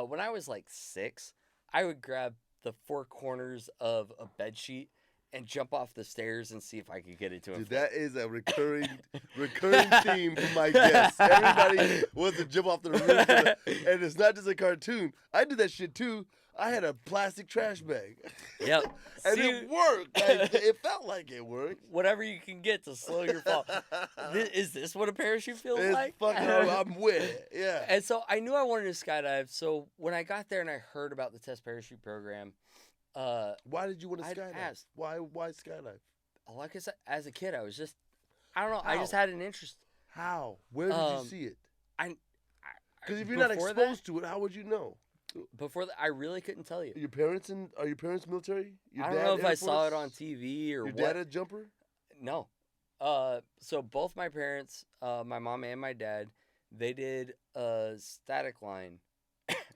When I was like 6, I would grab the 4 corners of a bed sheet and jump off the stairs and see if I could get it to him. Dude, that is a recurring theme from my guests. Everybody wants to jump off the roof, and it's not just a cartoon. I did that shit too. I had a plastic trash bag. Yep. And it worked. Like, it felt like it worked. Whatever you can get to slow your fall. Is this what a parachute feels like? I'm with it. Yeah. And so I knew I wanted to skydive. So when I got there and I heard about the test parachute program, why did you want to skydive? Asked. Why skydive? Like I said, as a kid, I was just, I don't know. How? I just had an interest. How? Where did you see it? Because if you're not exposed to it, how would you know? Before that, I really couldn't tell you. Are your parents military? I don't know if I saw it on TV or what. Your dad a jumper? No. So both my parents, my mom and my dad, they did a static line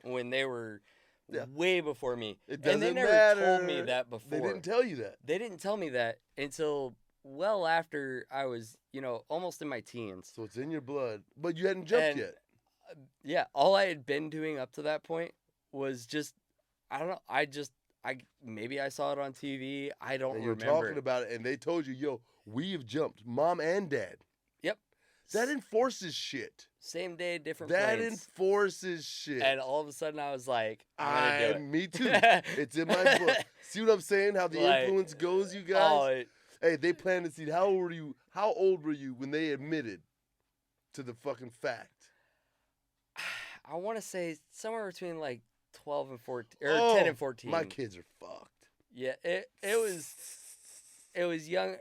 when they were way before me. It doesn't and they never matter. told me that before. They didn't tell you that. They didn't tell me that until well after I was, almost in my teens. So it's in your blood. But you hadn't jumped yet. Yeah, all I had been doing up to that point was just, I don't know, maybe I saw it on TV. I don't remember. And you're talking about it, and they told you, yo, we have jumped, mom and dad. Yep. That enforces shit. Same day, different That planes. enforces shit. And all of a sudden, I was like, I'm going to do it. Me too. It's in my book. See what I'm saying? How the influence goes, you guys? Hey, they planted the seed. How old were you when they admitted to the fucking fact? I want to say somewhere between like 12 and 14, or 10 and 14. My kids are fucked. Yeah, it was young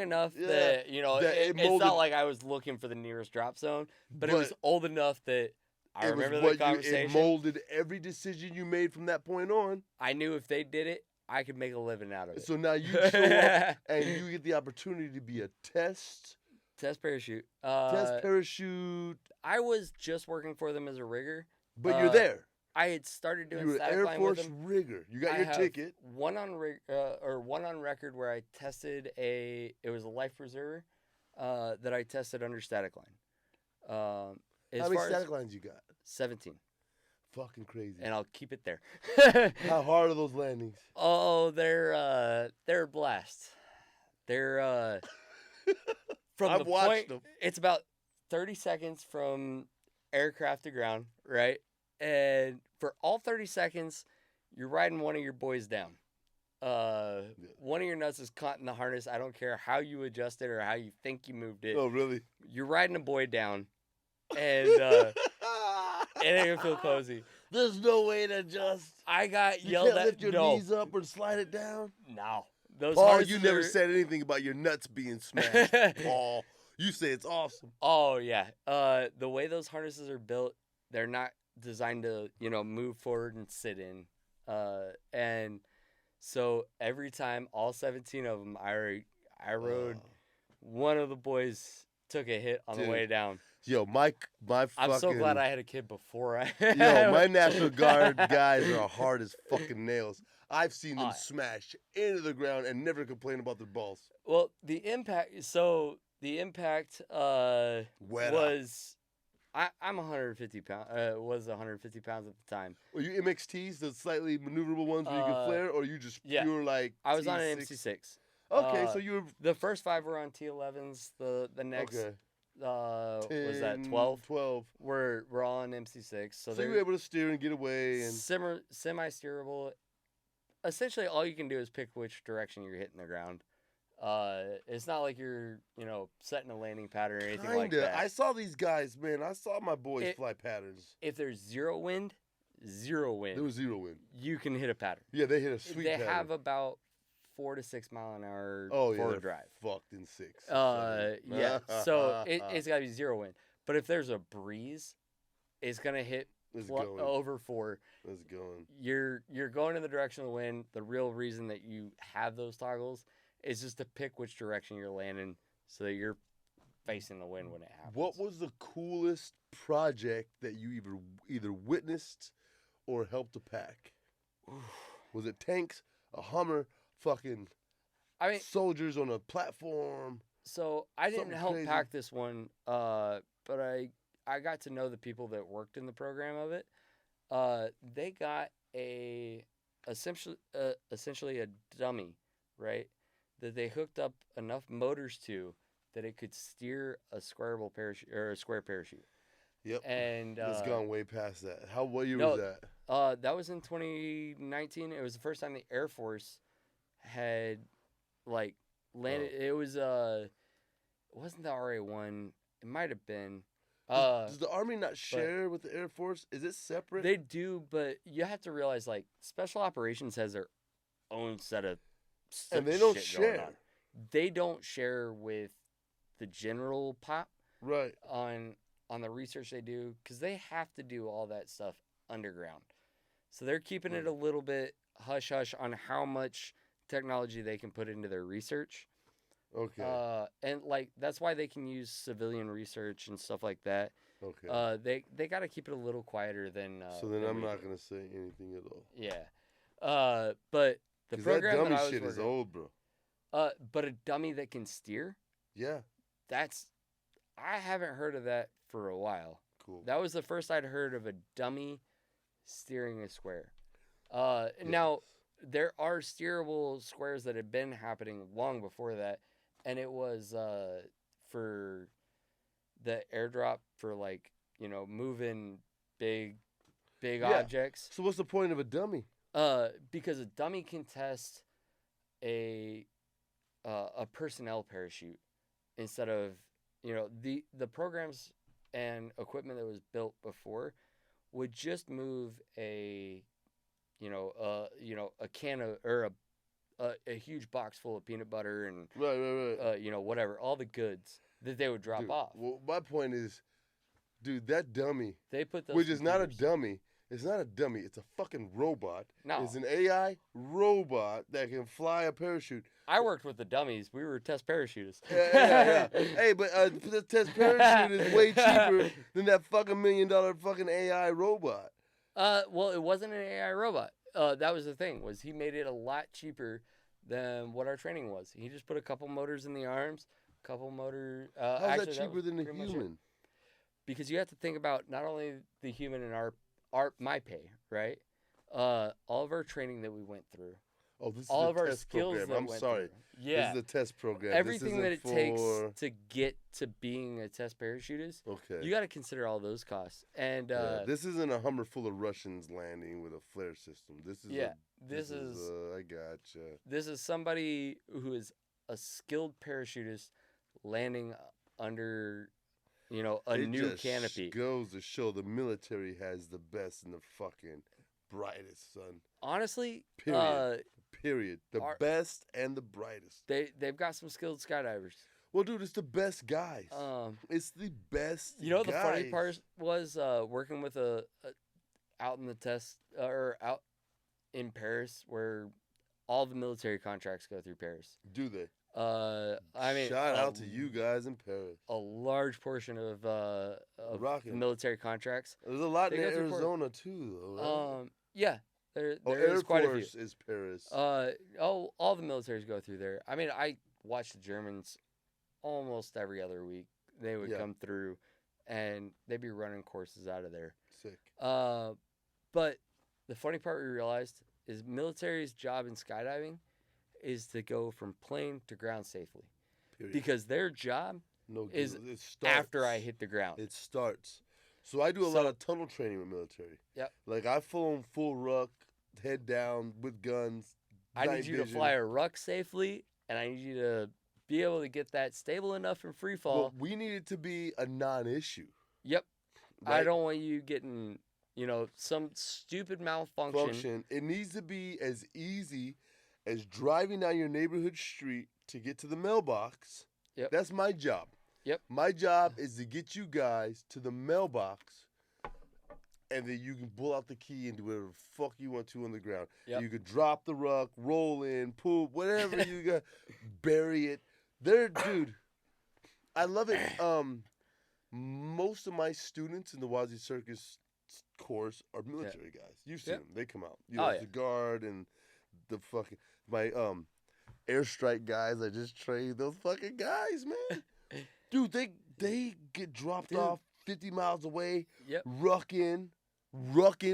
enough that it's not like I was looking for the nearest drop zone, but it was old enough that I remember the conversation. It molded every decision you made from that point on. I knew if they did it, I could make a living out of it. So now you show up and you get the opportunity to be a test parachute. Test parachute. I was just working for them as a rigger. But you're there. I had started doing you were static Air line Force with them. rigger. You got your ticket. One on record where I tested it was a life preserver that I tested under static line. How many static lines you got? 17. Fucking crazy. And I'll keep it there. How hard are those landings? Oh, they're a blast. They're from I've watched them. It's about 30 seconds from aircraft to ground, right? And for all 30 seconds, you're riding one of your boys down. One of your nuts is caught in the harness. I don't care how you adjust it or how you think you moved it. Oh, really? You're riding a boy down, and it ain't gonna feel cozy. There's no way to adjust. I got yelled at. You can't lift your knees up or slide it down? No. Paul, you never said anything about your nuts being smashed, Paul. You say it's awesome. Oh, yeah. The way those harnesses are built, they're not designed to, move forward and sit in. And so every time, all 17 of them, I rode, one of the boys took a hit on the way down. Yo, my fucking... I'm so glad I had a kid before I... Yo, my National Guard guys are hard as fucking nails. I've seen them smash into the ground and never complain about their balls. Well, the impact was... I'm 150 pounds. Was 150 pounds at the time. Were you MXTs, the slightly maneuverable ones where you could flare, or you just pure like? I was on an MC6. Okay, so you were. The first 5 were on T11s. The next was that 12? 12. We're all on MC6. So you were able to steer and get away and semi-steerable. Essentially, all you can do is pick which direction you're hitting the ground. It's not like you're, setting a landing pattern or anything like that. I saw these guys, man. I saw my boys fly patterns. If there's zero wind. There was 0 wind. You can hit a pattern. Yeah, they hit a sweet pattern. They have about 4 to 6 mile an hour forward drive. Fucked in 6. Yeah. So it's got to be 0 wind. But if there's a breeze, it's gonna hit over 4. It's going. You're going in the direction of the wind. The real reason that you have those toggles is just to pick which direction you're landing so that you're facing the wind when it happens. What was the coolest project that you either witnessed or helped to pack? Was it tanks, a Hummer, fucking soldiers on a platform? So I didn't help pack this one, but I got to know the people that worked in the program of it. They got essentially a dummy, right? That they hooked up enough motors to that it could steer a squareable parachute or a square parachute. Yep. And it's gone way past that. What year was that? That was in 2019. It was the first time the Air Force had landed. It was it wasn't the RA-1. It might have been. Does the Army not share with the Air Force? Is it separate? They do, but you have to realize Special Operations has their own set of and they don't share. They don't share with the general pop. Right. On on the research they do, because they have to do all that stuff underground. So they're keeping it a little bit hush-hush on how much technology they can put into their research. Okay. And, like, that's why they can use civilian research and stuff like that. Okay. They got to keep it a little quieter than... so then I'm not going to say anything at all. Yeah. But the program that dummy that I was shit is old, bro. But a dummy that can steer? Yeah. I haven't heard of that for a while. Cool. That was the first I'd heard of a dummy steering a square. Now, there are steerable squares that have been happening long before that, and it was for the airdrop for, like, moving big objects. So what's the point of a dummy? Because a dummy can test a personnel parachute instead of, the programs and equipment that was built before would just move a can of, or a huge box full of peanut butter and right. Whatever, all the goods that they would drop off. Well, my point is, dude, that dummy, they put those, which is not a dummy. It's not a dummy. It's a fucking robot. No. It's an AI robot that can fly a parachute. I worked with the dummies. We were test parachutists. Yeah. Hey, but the test parachute is way cheaper than that fucking $1 million fucking AI robot. Well, it wasn't an AI robot. That was the thing, was he made it a lot cheaper than what our training was. He just put a couple motors in the arms, How's that cheaper than a human? Because you have to think about not only the human and my pay, right? All of our training that we went through. Oh, this is all the of our test skills program. that I'm went sorry. Through. Yeah. This is the test program. Everything that it takes to get to being a test parachutist. Okay. You got to consider all those costs. And this isn't a Hummer full of Russians landing with a flare system. This is I gotcha. This is somebody who is a skilled parachutist landing under a new canopy. It goes to show the military has the best and the fucking brightest, son. Honestly, period. The best and the brightest. They've got some skilled skydivers. Well, dude, it's the best guys. It's the best. The funny part was working with out in the test or out in Paris, where all the military contracts go through Paris. Do they? I mean, shout out to you guys in Paris. A large portion of military contracts. There's a lot in Arizona too, though. Right? Yeah, there Air is quite Force a few. Is Paris. All the militaries go through there. I mean, I watch the Germans almost every other week. They would come through, and they'd be running courses out of there. Sick. But the funny part we realized is military's job in skydiving is to go from plane to ground safely. Period. Because their job is after I hit the ground. It starts. So I do a lot of tunnel training with military. Yep. Like I full ruck, head down with guns. I need you to fly a ruck safely, and I need you to be able to get that stable enough in free fall. Well, we need it to be a non-issue. Yep. Right? I don't want you getting, some stupid malfunction. It needs to be as easy as driving down your neighborhood street to get to the mailbox. Yep. That's my job. Yep. My job is to get you guys to the mailbox, and then you can pull out the key and do whatever the fuck you want to on the ground. Yep. You could drop the ruck, roll in, poop, whatever you got, bury it. Dude, I love it. Most of my students in the WazzyCircus course are military guys. You've seen them. They come out. The guard and the fucking my airstrike guys. I just trained those fucking guys, man. Dude, they get dropped off 50 miles away. Yep. Ruck in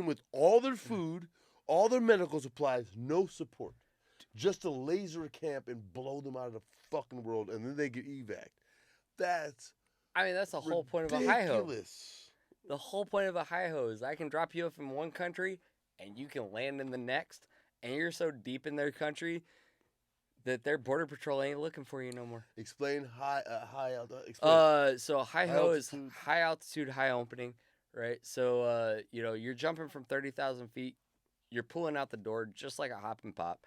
with all their food, all their medical supplies, no support, just to laser camp and blow them out of the fucking world, and then they get evac. That's the whole point of a hi-ho. The whole point of a hi-ho is I can drop you off in one country, and you can land in the next. And you're so deep in their country that their border patrol ain't looking for you no more. Explain high altitude. So hi-ho is high altitude, high opening, right? So you're jumping from 30,000 feet. You're pulling out the door just like a hop and pop.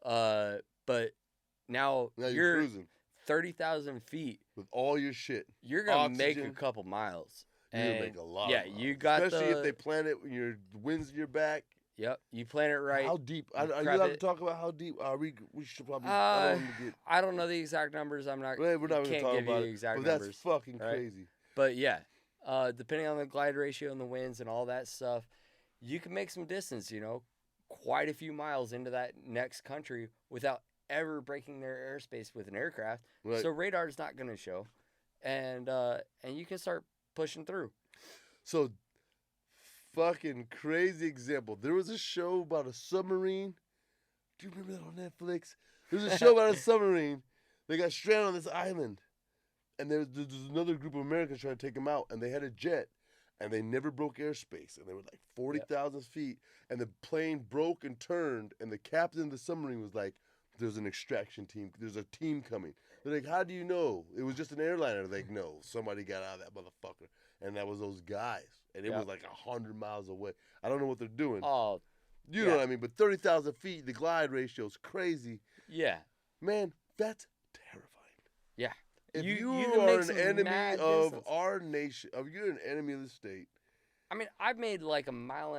But now you're cruising 30,000 feet with all your shit. You're gonna make a couple miles. You make a lot. Yeah, of miles. you got especially if they plant it when your wind's in your back. Yep, you plant it right. How deep? Are you allowed to talk about how deep? We should probably. I don't know the exact numbers. I'm not. We're not going to talk give about you the exact but numbers. That's fucking right? crazy. But yeah, depending on the glide ratio and the winds and all that stuff, you can make some distance. Quite a few miles into that next country without ever breaking their airspace with an aircraft. Right. So radar is not going to show, and you can start pushing through. So. Fucking crazy example. There was a show about a submarine. Do you remember that on Netflix? There was a show about a submarine. They got stranded on this island. And there's another group of Americans trying to take them out. And they had a jet. And they never broke airspace. And they were like 40,000 feet. And the plane broke and turned. And the captain of the submarine was like, there's an extraction team. There's a team coming. They're like, how do you know? It was just an airliner. They're like, no, somebody got out of that motherfucker. And that was those guys. And it was like 100 miles away. I don't know what they're doing. Oh, you know what I mean? But 30,000 feet, the glide ratio is crazy. Yeah. Man, that's terrifying. Yeah. If you are an enemy of our nation, if you're an enemy of the state. I mean, I've made like 1.5 miles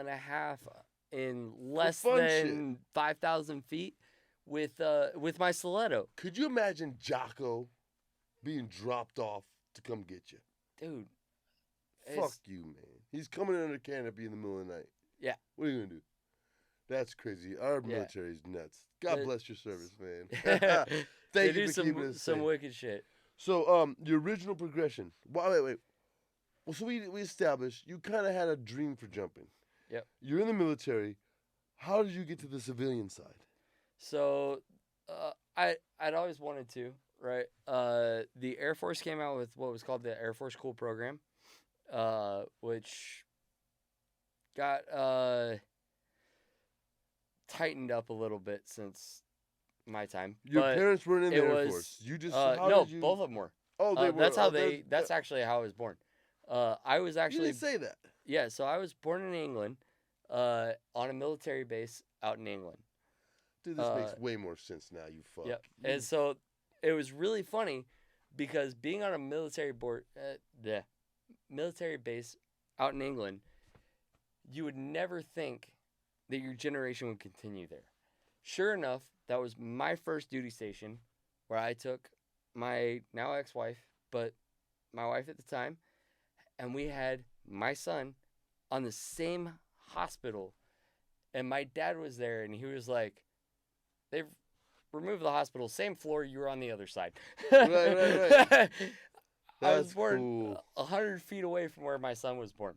in less than 5,000 feet with my stiletto. Could you imagine Jocko being dropped off to come get you? Dude. Fuck you, man. He's coming under canopy in the middle of the night. Yeah. What are you going to do? That's crazy. Our military is nuts. God bless your service, man. Thank you for keeping us some wicked shit. So, your original progression. Wait. Well, so we established you kind of had a dream for jumping. Yep. You're in the military. How did you get to the civilian side? So, I'd always wanted to, right? The Air Force came out with what was called the Air Force School Program. Which got tightened up a little bit since my time. Your parents weren't in the Air Force. You just no, both of them were. Oh, they were. That's actually how I was born. I was actually. You didn't say that. Yeah, so I was born in England, on a military base out in England. Dude, this makes way more sense now. You fuck. Yep. And so it was really funny because being on a military base out in England, you would never think that your generation would continue there. Sure enough, that was my first duty station where I took my now ex-wife, but my wife at the time, and we had my son on the same hospital. And my dad was there, and he was like, they've removed the hospital, same floor, you were on the other side. Right. I was born 100 feet away from where my son was born.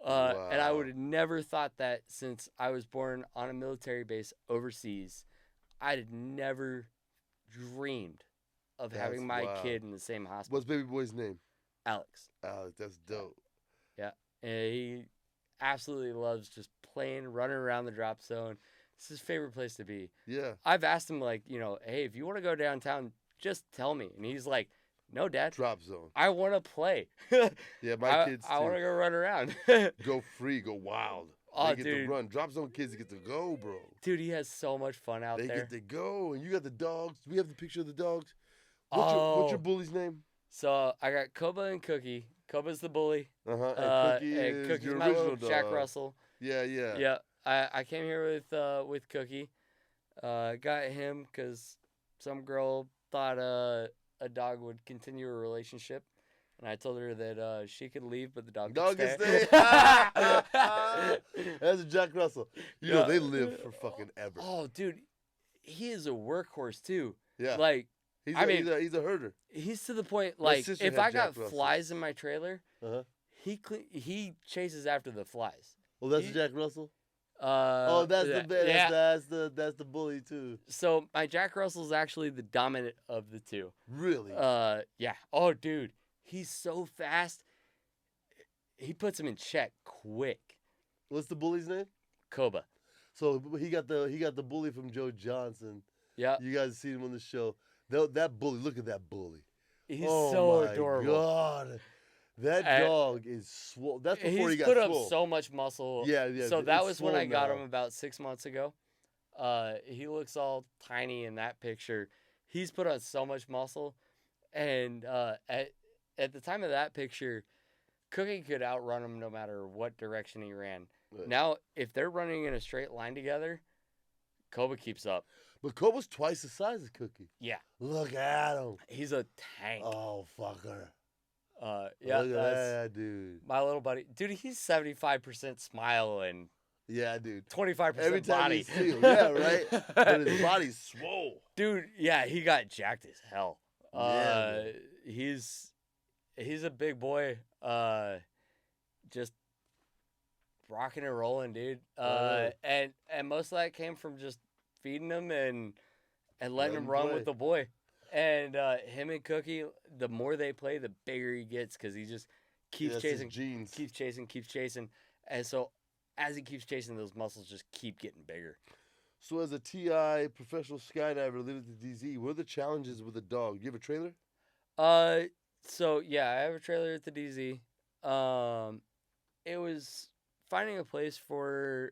And I would have never thought that since I was born on a military base overseas. I'd have never dreamed of having my kid in the same hospital. What's baby boy's name? Alex. Alex, that's dope. Yeah. And he absolutely loves just playing, running around the drop zone. It's his favorite place to be. Yeah. I've asked him, like, hey, if you want to go downtown, just tell me. And he's like, no, Dad. Drop zone. I want to play. Yeah, my kids too. I want to go run around. Go free, go wild. Oh, they get to run. Drop zone kids get to go, bro. Dude, he has so much fun out there. They get to go, and you got the dogs. We have the picture of the dogs. What's your bully's name? So I got Koba and Cookie. Koba's the bully. And Cookie is Cookie's your my original little dog. Jack Russell. Yeah. Yeah. I came here with Cookie. Got him because some girl thought a dog would continue a relationship. And I told her that she could leave, but the dog could stay. That's a Jack Russell. You know, they live for fucking ever. Oh, dude. He is a workhorse, too. Yeah. Like, he's a herder. He's to the point, like, if I got flies in my trailer, uh-huh. he chases after the flies. Well, that's Jack Russell? That's the bully too. So my Jack Russell's actually the dominant of the two. Really? Yeah. Oh, dude, he's so fast. He puts him in check quick. What's the bully's name? Koba. So he got the bully from Joe Johnson. Yeah. You guys seen him on the show. That bully. Look at that bully. He's so adorable. God. That dog is swole. That's before he got swole. He's put up so much muscle. Yeah. So that was when I got him about 6 months ago. He looks all tiny in that picture. He's put on so much muscle. And at the time of that picture, Cookie could outrun him no matter what direction he ran. Right. Now, if they're running in a straight line together, Koba keeps up. But Koba's twice the size of Cookie. Yeah. Look at him. He's a tank. Oh, fucker. Yeah, Look at that, dude. My little buddy. Dude, he's 75% smile and yeah, dude. 25% Every time body. you see him, yeah, right? But his body's swole. Dude, yeah, he got jacked as hell. Yeah, He's a big boy. Just rocking and rolling, dude. And most of that came from just feeding him and letting him run with the boy. And him and Cookie, the more they play, the bigger he gets because he just keeps chasing, keeps chasing. And so as he keeps chasing, those muscles just keep getting bigger. So as a TI professional skydiver living at the DZ, what are the challenges with a dog? You have a trailer? So yeah, I have a trailer at the DZ. It was finding a place for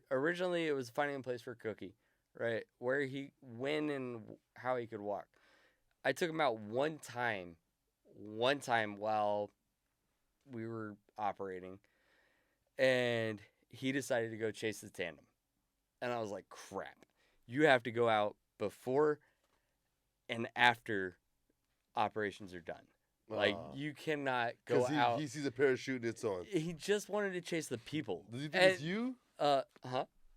Cookie, right? When and how he could walk. I took him out one time while we were operating, and he decided to go chase the tandem. And I was like, crap. You have to go out before and after operations are done. Like, you cannot go out. He sees a parachute and it's on. He just wanted to chase the people. Does he think it's you? Huh?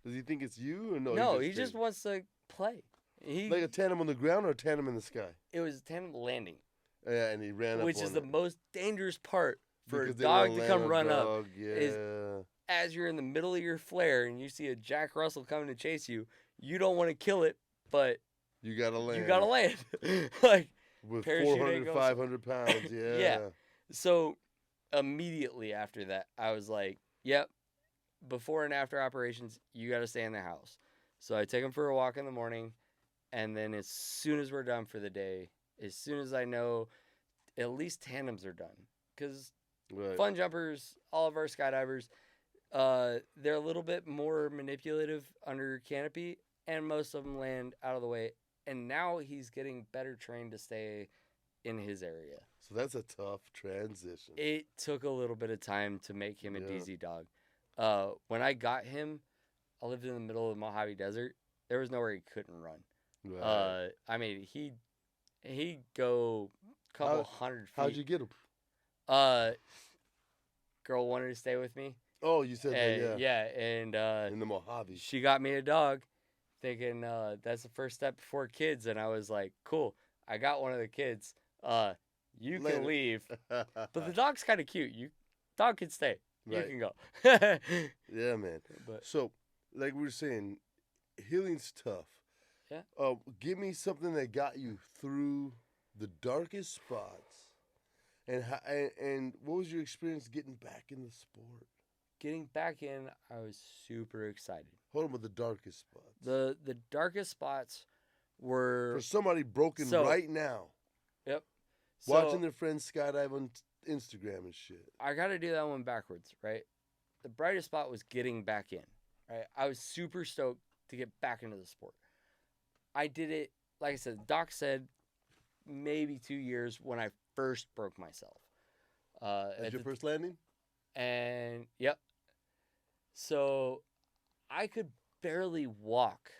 Does he think it's you or no? No, he just wants to play. Like a tandem on the ground or a tandem in the sky? It was a tandem landing. Yeah, and he ran up which is on the most dangerous part for a dog to come run up. Yeah. Is as you're in the middle of your flare and you see a Jack Russell coming to chase you, you don't want to kill it, but you gotta land. You gotta land. Like with 400, 500 pounds. Yeah. Yeah. So immediately after that, I was like, "Yep. Before and after operations, you gotta stay in the house." So I take him for a walk in the morning, and then as soon as we're done for the day, as soon as I know at least tandems are done, because fun jumpers, all of our skydivers, they're a little bit more manipulative under canopy, and most of them land out of the way. And now he's getting better trained to stay in his area. So that's a tough transition. It took a little bit of time to make him a DZ dog. When I got him, I lived in the middle of the Mojave Desert. There was nowhere he couldn't run. Right. I mean, he'd go a couple hundred feet. How'd you get him? Girl wanted to stay with me. Oh, you said that, yeah. And in the Mojave. She got me a dog, thinking that's the first step before kids. And I was like, cool, I got one of the kids. You can leave. But the dog's kind of cute. Dog can stay. Right. You can go. Yeah, man. So, like we were saying, healing's tough. Yeah. Give me something that got you through the darkest spots, and what was your experience getting back in the sport? Getting back in, I was super excited. Hold on, with the darkest spots. The darkest spots were for somebody broken right now. Yep. Watching their friends skydive on Instagram and shit. I got to do that one backwards, right? The brightest spot was getting back in, right? I was super stoked to get back into the sport. I did it, like I said, Doc said maybe 2 years when I first broke myself. At your first landing? And, yep. So, I could barely walk.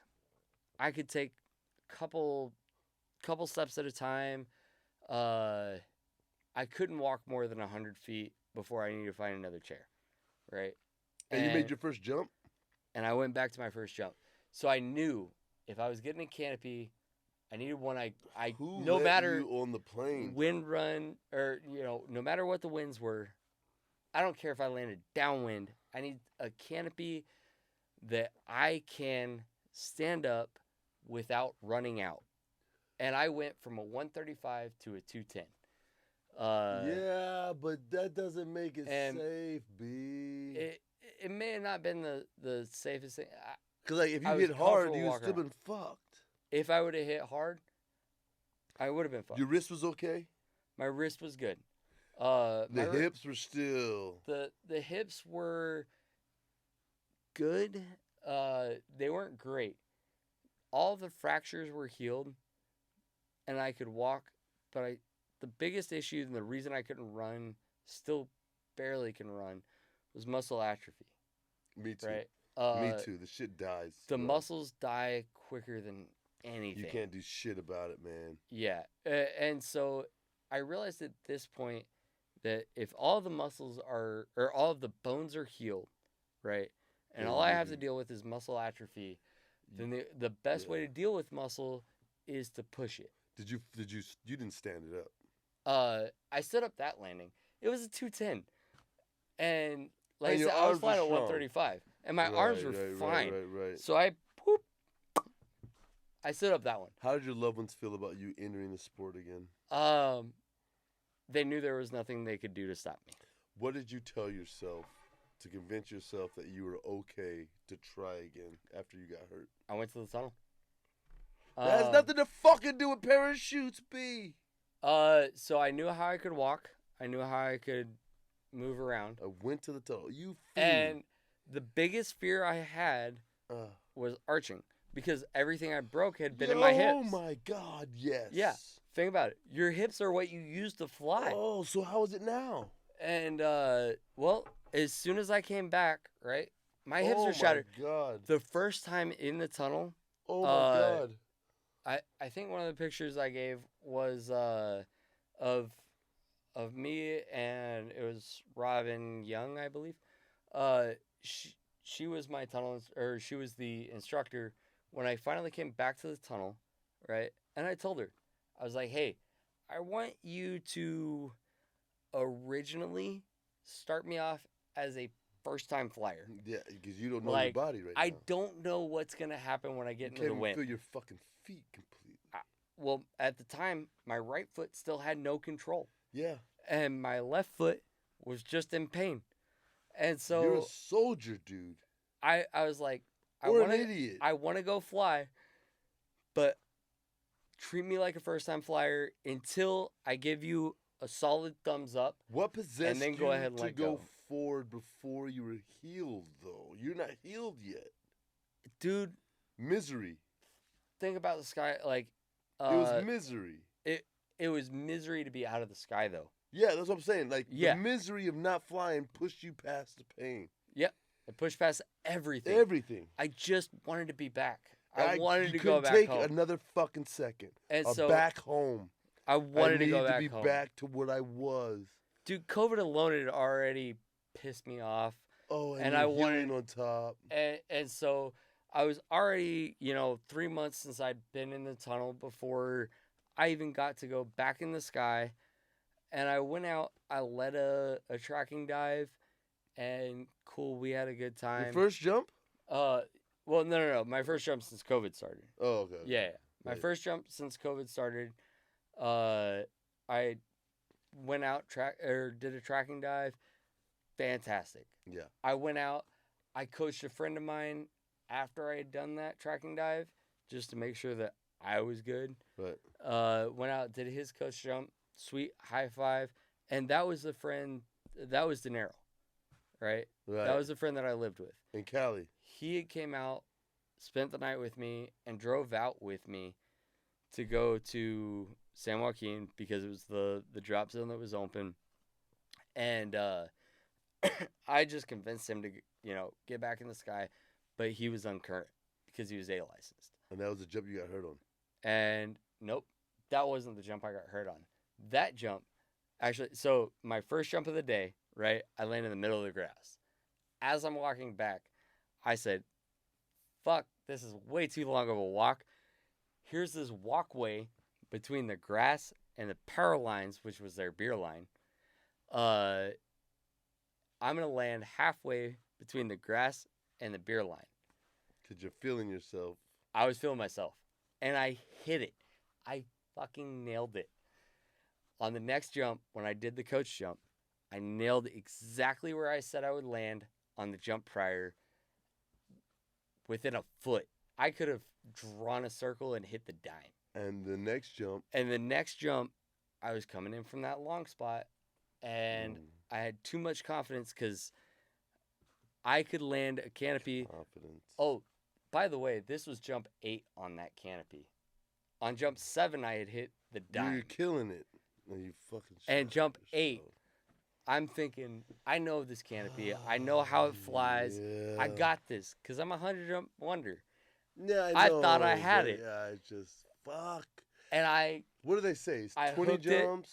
I could take couple steps at a time. I couldn't walk more than 100 feet before I needed to find another chair, right? And you made your first jump? And I went back to my first jump. So I knew if I was getting a canopy, I needed one. No matter you on the plane, wind run or no matter what the winds were, I don't care if I landed downwind. I need a canopy that I can stand up without running out. And I went from a 135 to a 210. Yeah, but that doesn't make it safe, B. It may have not been the safest thing. Because if you hit hard, you would still been fucked. If I would have hit hard, I would have been fucked. Your wrist was okay? My wrist was good. The hips were still... The hips were good. They weren't great. All the fractures were healed, and I could walk. But the biggest issue and the reason I couldn't run still barely can run, was muscle atrophy. Me too. Right? Me too. The shit dies. The muscles die quicker than anything. You can't do shit about it, man. Yeah. And so I realized at this point that if all the muscles or all of the bones are healed, right, and all I have to deal with is muscle atrophy, then the best way to deal with muscle is to push it. You didn't stand it up. I stood up that landing. It was a 210. And like and I said, I was flying at 135. And my arms were fine. Right. So I stood up that one. How did your loved ones feel about you entering the sport again? They knew there was nothing they could do to stop me. What did you tell yourself to convince yourself that you were okay to try again after you got hurt? I went to the tunnel. That has nothing to fucking do with parachutes, B. So I knew how I could walk. I knew how I could move around. I went to the tunnel. You and the biggest fear I had was arching because everything I broke had been in my hips. Oh my God, yes. Yeah. Think about it. Your hips are what you use to fly. Oh, so how is it now? And, well, as soon as I came back, right, my hips were shattered. Oh, my God. The first time in the tunnel. Oh, my God. I think one of the pictures I gave was of me, and it was Robin Young, I believe. She was my tunnel, or she was the instructor when I finally came back to the tunnel, right? And I told her, I was like, hey, I want you to originally start me off as a first-time flyer. Yeah, because you don't know your body right now. I don't know what's going to happen when I get into the wind. You can't feel your fucking feet completely. Well, at the time, my right foot still had no control. Yeah. And my left foot was just in pain. And so... You're a soldier, dude. I was like... An idiot. I want to go fly, but treat me like a first-time flyer until I give you a solid thumbs up. What possessed and then go ahead and to let go forward before you were healed, though? You're not healed yet. Dude. Misery. Think about the sky, like... it was misery. It was misery to be out of the sky, though. Yeah, that's what I'm saying. Like, the misery of not flying pushed you past the pain. Yep. It pushed past everything. Everything. I just wanted to be back. I wanted to go back home. You home. couldn't take another fucking second. And so back home. I wanted to go back home. I need to be back to what I was. Dude, COVID alone had already pissed me off. Oh, and I wanted on top. And so I was already, 3 months since I'd been in the tunnel before I even got to go back in the sky. And I went out, I led a tracking dive, and cool, we had a good time. Your first jump? Well, no. My first jump since COVID started. Oh, okay. Yeah. My first jump since COVID started. I went out did a tracking dive. Fantastic. Yeah. I went out. I coached a friend of mine after I had done that tracking dive, just to make sure that I was good. Right. Went out, did his coach jump. Sweet high five. And that was the friend. That was De Niro. Right. That was the friend that I lived with in Cali. He came out, spent the night with me, and drove out with me to go to San Joaquin because it was the drop zone that was open. And I just convinced him to, get back in the sky, but he was uncurrent because he was A licensed. And that was the jump you got hurt on. And nope, that wasn't the jump I got hurt on. That jump, actually, so my first jump of the day, right, I landed in the middle of the grass. As I'm walking back, I said, fuck, this is way too long of a walk. Here's this walkway between the grass and the power lines, which was their beer line. I'm going to land halfway between the grass and the beer line. Because you're feeling yourself. I was feeling myself. And I hit it. I fucking nailed it. On the next jump, when I did the coach jump, I nailed exactly where I said I would land on the jump prior within a foot. I could have drawn a circle and hit the dime. And the next jump, I was coming in from that long spot, and I had too much confidence because I could land a canopy. Oh, by the way, this was jump 8 on that canopy. On jump 7, I had hit the dime. You're killing it. No, you fucking and jump 8, I'm thinking, I know this canopy. I know how it flies. Yeah. I got this because I'm a 100-jump wonder. Yeah, I thought I had it. Yeah, I just fuck. And what do they say? It's 20 jumps.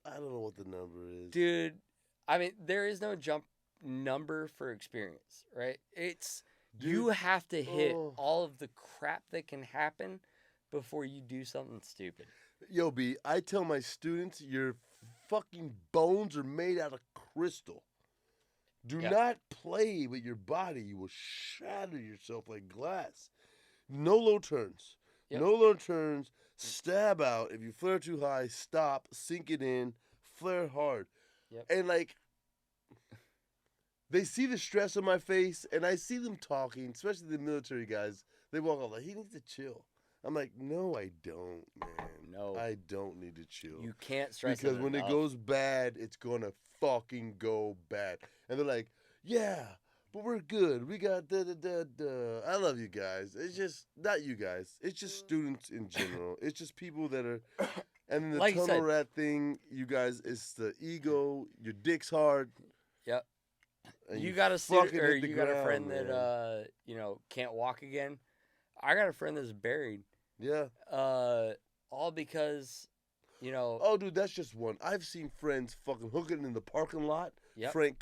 I don't know what the number is, dude. I mean, there is no jump number for experience, right? You have to hit all of the crap that can happen before you do something stupid. Yo, B, I tell my students, your fucking bones are made out of crystal. Do not play with your body. You will shatter yourself like glass. No low turns. Yep. No low turns. Stab out. If you flare too high, stop. Sink it in. Flare hard. Yep. And like, they see the stress on my face, and I see them talking, especially the military guys. They walk off like, he needs to chill. I'm like, no, I don't, man. No. I don't need to chill. You can't stress because when it goes bad, it's going to fucking go bad. And they're like, yeah, but we're good. We got da-da-da-da. I love you guys. It's just, not you guys. It's just students in general. It's just people that are, and then the like tunnel rat thing, you guys, it's the ego. Your dick's hard. Yep. You got a student, or you got a friend that, can't walk again. I got a friend that's buried. Yeah. All because, Oh, dude, that's just one. I've seen friends fucking hooking in the parking lot. Yep. Frank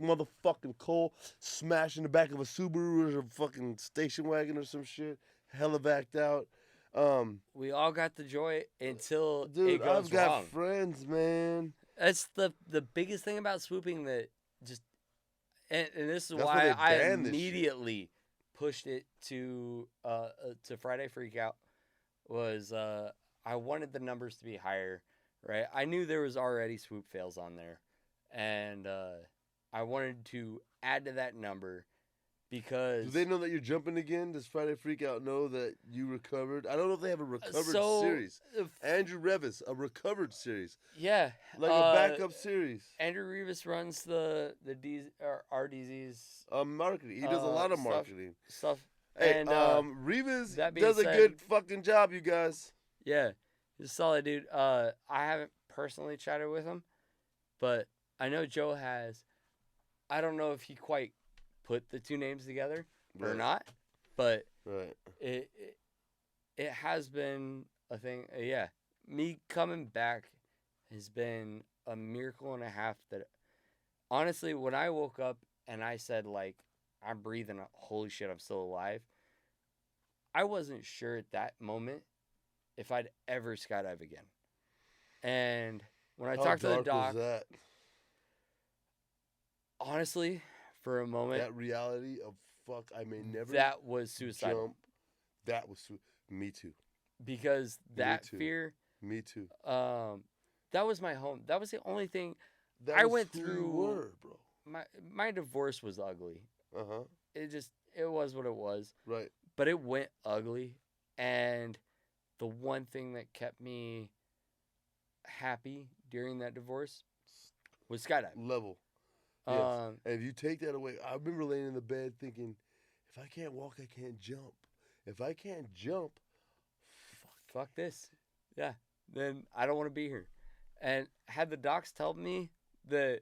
motherfucking Cole, smashing the back of a Subaru or a fucking station wagon or some shit. Hella backed out. We all got the joy until dude, it goes I've got wrong. Friends, man. That's the biggest thing about swooping that just, and this is why I immediately pushed it to Friday Freakout, was I wanted the numbers to be higher, right? I knew there was already swoop fails on there, and I wanted to add to that number because... Do they know that you're jumping again? Does Friday Freakout know that you recovered? I don't know if they have a recovered series. Andrew Revis, a recovered series. Yeah. Like a backup series. Andrew Revis runs the RDZ's marketing. He does a lot of marketing. Stuff. Hey, and, Revis does a good fucking job, you guys. Yeah. He's a solid dude. I haven't personally chatted with him, but I know Joe has. I don't know if he quite put the two names together or not, but it has been a thing. Yeah, me coming back has been a miracle and a half. That honestly, when I woke up and I said, like, I'm breathing, holy shit, I'm still alive, I wasn't sure at that moment if I'd ever skydive again. And when I talked to the doc, was that? Honestly, for a moment, that reality of fuck, I may never. That was suicidal. Jump. That was me too. Because that fear. Me too. That was my home. That was the only thing I went through. You were, bro. My divorce was ugly. It was what it was. Right. But it went ugly, and the one thing that kept me happy during that divorce was skydiving. Level. Yes. And if you take that away, I remember laying in the bed thinking, if I can't walk, I can't jump. If I can't jump, fuck this. Yeah. Then I don't want to be here. And had the docs told me that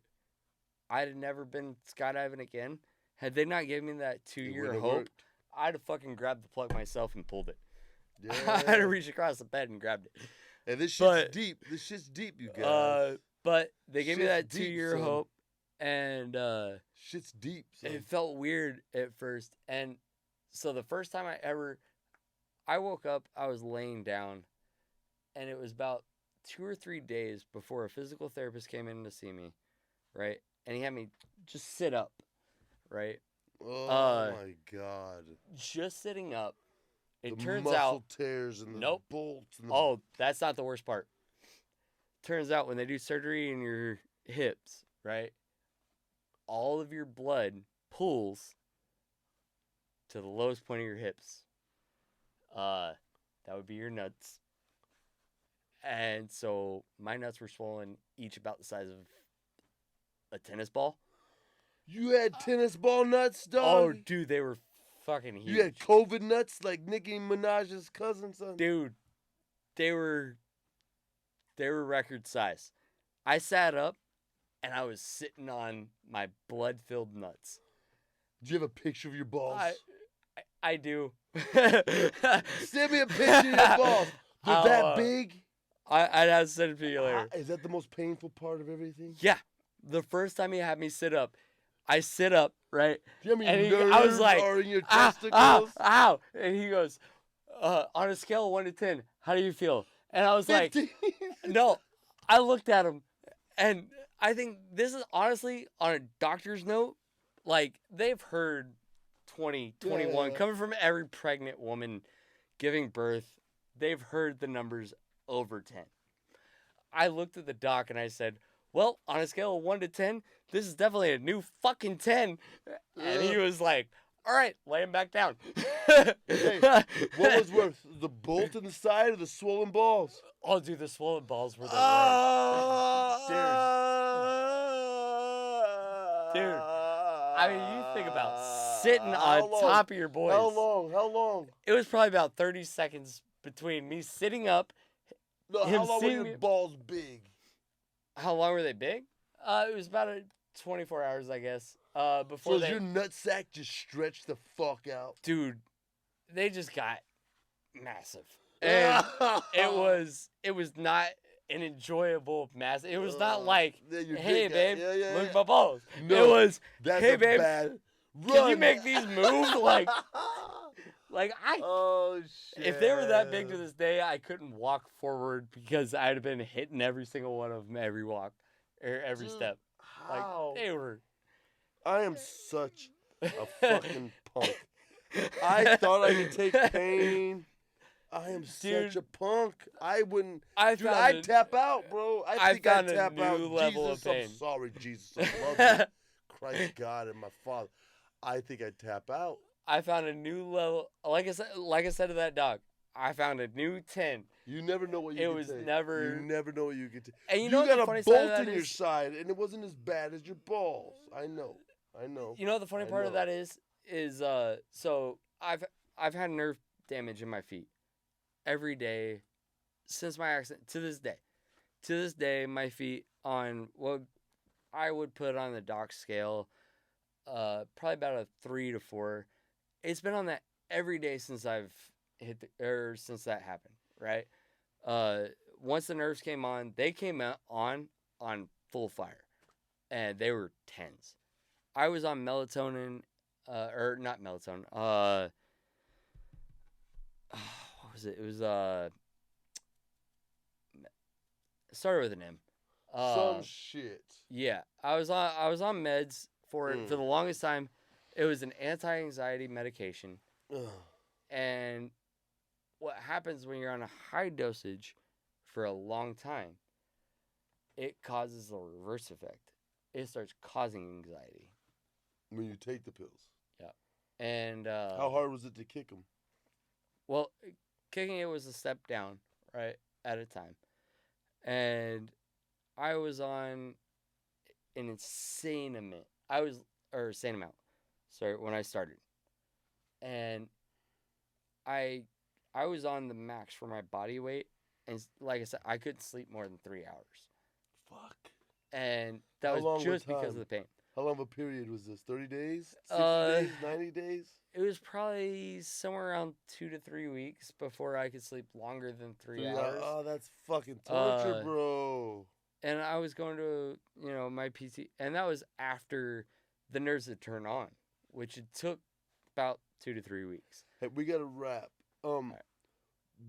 I'd have never been skydiving again, had they not given me that 2-year hope, worked. I'd have fucking grabbed the plug myself and pulled it. Yeah. I'd have reached across the bed and grabbed it. And this shit's deep. This shit's deep, you guys. But they gave me that 2-year hope. And shit's deep. Son. It felt weird at first. And so the first time I woke up, I was laying down, and it was about 2 or 3 days before a physical therapist came in to see me, right? And he had me just sit up, right? Oh my God! Just sitting up. It the turns muscle out tears and the bolts. And that's not the worst part. Turns out when they do surgery in your hips, right? All of your blood pulls to the lowest point of your hips. That would be your nuts. And so my nuts were swollen, each about the size of a tennis ball. You had tennis ball nuts, dog? Oh, dude, they were fucking huge. You had COVID nuts like Nicki Minaj's cousin, son? Dude, they were record size. I sat up and I was sitting on my blood-filled nuts. Do you have a picture of your balls? I do. Send me a picture of your balls. They're that big? I'd have to send it to you later. Is that the most painful part of everything? Yeah. The first time he had me sit up, I sit up, right? Do you have any nerves I was like, in your testicles? Ow. And he goes, on a scale of 1 to 10, how do you feel? And I was 15. Like, no. I looked at him, and I think this is honestly, on a doctor's note, like, they've heard 20, 21, coming from every pregnant woman giving birth, they've heard the numbers over 10. I looked at the doc and I said, well, on a scale of 1 to 10, this is definitely a new fucking 10. And he was like, all right, lay him back down. Hey, what was worse, the bolt in the side or the swollen balls? Oh, dude, the swollen balls were the worst. Dude. I mean, you think about sitting on top of your boys. How long? It was probably about 30 seconds between me sitting up. No, how long were your balls big? How long were they big? It was about 24 hours, I guess. Before your nutsack just stretched the fuck out? Dude, they just got massive. And it was not an enjoyable mass. It was not like, hey, babe, look at my balls. No, it was, hey, babe, can you make these move? Oh, shit. If they were that big to this day, I couldn't walk forward because I'd have been hitting every single one of them every walk, or every step. How? Like, they were. I am such a fucking punk. I thought I could take pain. I am such a punk. I wouldn't. I'd tap out, bro. I think I'd tap out. Level Jesus, of pain. I'm sorry, Jesus. I love you. Christ God and my Father. I think I'd tap out. I found a new level. Like I said to that dog, I found a new 10. You never know what you can take. You never know what you can take. And you got the a funny bolt side of in your side, and it wasn't as bad as your balls. I know. You know the funny part of that is so I've had nerve damage in my feet every day since my accident to this day. To this day, my feet on what I would put on the doc scale, probably about a 3 to 4. It's been on that every day since I've since that happened, right? Once the nerves came on, they came out on full fire, and they were 10s. I was on melatonin, or not melatonin. What was it? It was started with an M. Some shit. Yeah, I was on meds for the longest time. It was an anti-anxiety medication. And what happens when you're on a high dosage for a long time, it causes a reverse effect. It starts causing anxiety. When you take the pills. Yeah. And how hard was it to kick them? Well, kicking it was a step down, right, at a time. And I was on an insane amount. Sorry, when I started. And I was on the max for my body weight, and like I said, I couldn't sleep more than 3 hours. Fuck. And that was just because of the pain. How long of a period was this? 30 days? 60 days? 90 days? It was probably somewhere around 2 to 3 weeks before I could sleep longer than 3 hours. Oh, that's fucking torture, bro. And I was going to, my PT, and that was after the nerves had turned on, which it took about 2 to 3 weeks. Hey, we got to wrap.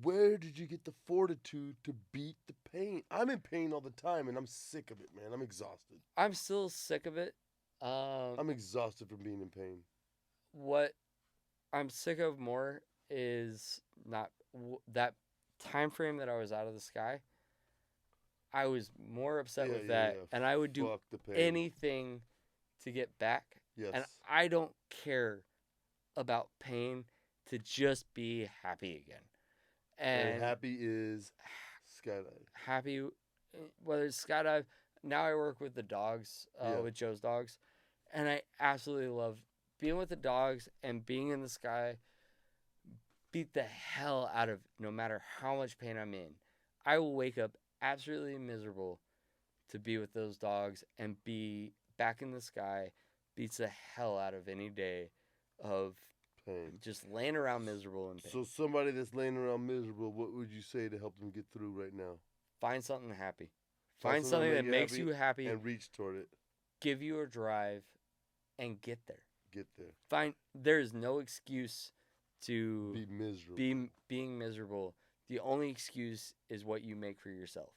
Where did you get the fortitude to beat the pain? I'm in pain all the time, and I'm sick of it, man. I'm exhausted. I'm still sick of it. I'm exhausted from being in pain. What I'm sick of more is not that time frame that I was out of the sky. I was more upset with that, and I would do anything to get back. Yes. And I don't care about pain to just be happy again. And happy is skydive. Happy, whether it's skydive. Now I work with the dogs, with Joe's dogs, and I absolutely love being with the dogs and being in the sky. Beat the hell out of no matter how much pain I'm in. I will wake up absolutely miserable to be with those dogs and be back in the sky beats the hell out of any day of pain. Just laying around miserable and pain. So somebody that's laying around miserable, what would you say to help them get through right now? Find something happy. Find something that makes you happy. And reach toward it. Give you a drive and get there. Get there. There is no excuse to be miserable. Being miserable. The only excuse is what you make for yourself.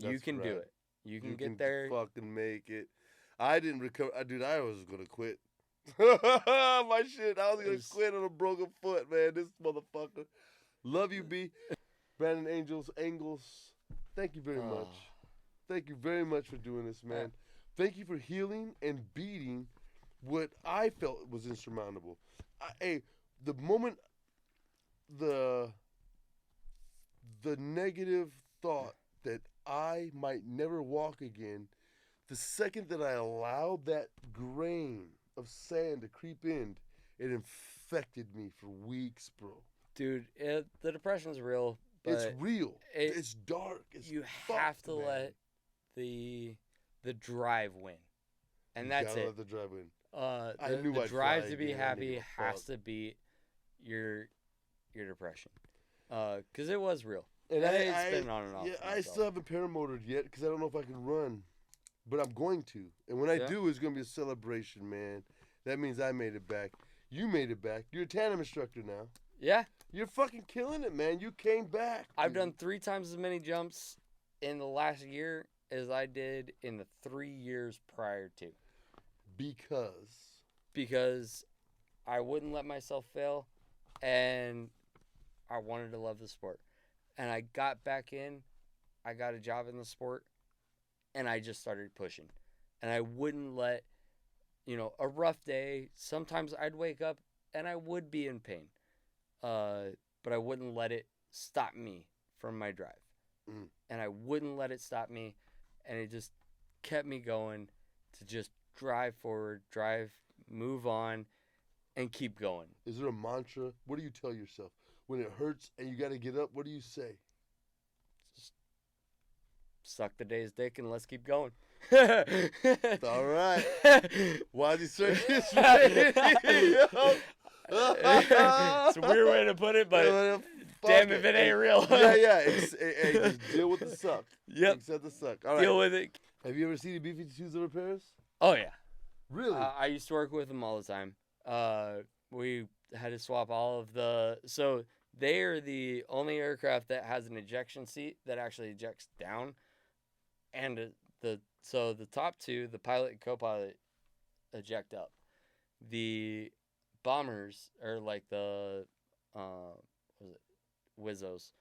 You can do it. You can get there. Fucking make it. I didn't recover. Dude, I was gonna quit. My shit. I was gonna quit on a broken foot, man. This motherfucker. Love you, B. Brandon Angles. Thank you very much. Thank you very much for doing this, man. Thank you for healing and beating what I felt was insurmountable. The moment the negative thought that I might never walk again, the second that I allowed that grain of sand to creep in, it infected me for weeks, bro. Dude, the depression's real. But it's real. It's dark. You have to let the drive win, and that's it. Let the drive win. The drive to be happy has to beat your depression, because it was real. And it's been on and off. Yeah, I still haven't paramotored yet because I don't know if I can run, but I'm going to. And when I do, it's going to be a celebration, man. That means I made it back. You made it back. You're a tandem instructor now. Yeah. You're fucking killing it, man. You came back. Dude. I've done 3 times as many jumps in the last year as I did in the 3 years prior to. Because I wouldn't let myself fail, and I wanted to love the sport. And I got back in, I got a job in the sport, and I just started pushing. And I wouldn't let, a rough day, sometimes I'd wake up and I would be in pain. But I wouldn't let it stop me from my drive. And I wouldn't let it stop me. And it just kept me going to just drive forward, move on, and keep going. Is there a mantra? What do you tell yourself? When it hurts and you got to get up, what do you say? Just suck the day's dick and let's keep going. All right. WazzyCircus Radio. It's a weird way to put it, but damn if it ain't real. Yeah. Just deal with the suck. Yep. Accept the suck. All right. Deal with it. Have you ever seen the B-52s in repairs? Oh, yeah. Really? I used to work with them all the time. We had to swap all of the... So they are the only aircraft that has an ejection seat that actually ejects down. And the top two, the pilot and co-pilot, eject up. The bombers, or like the... Wizzos,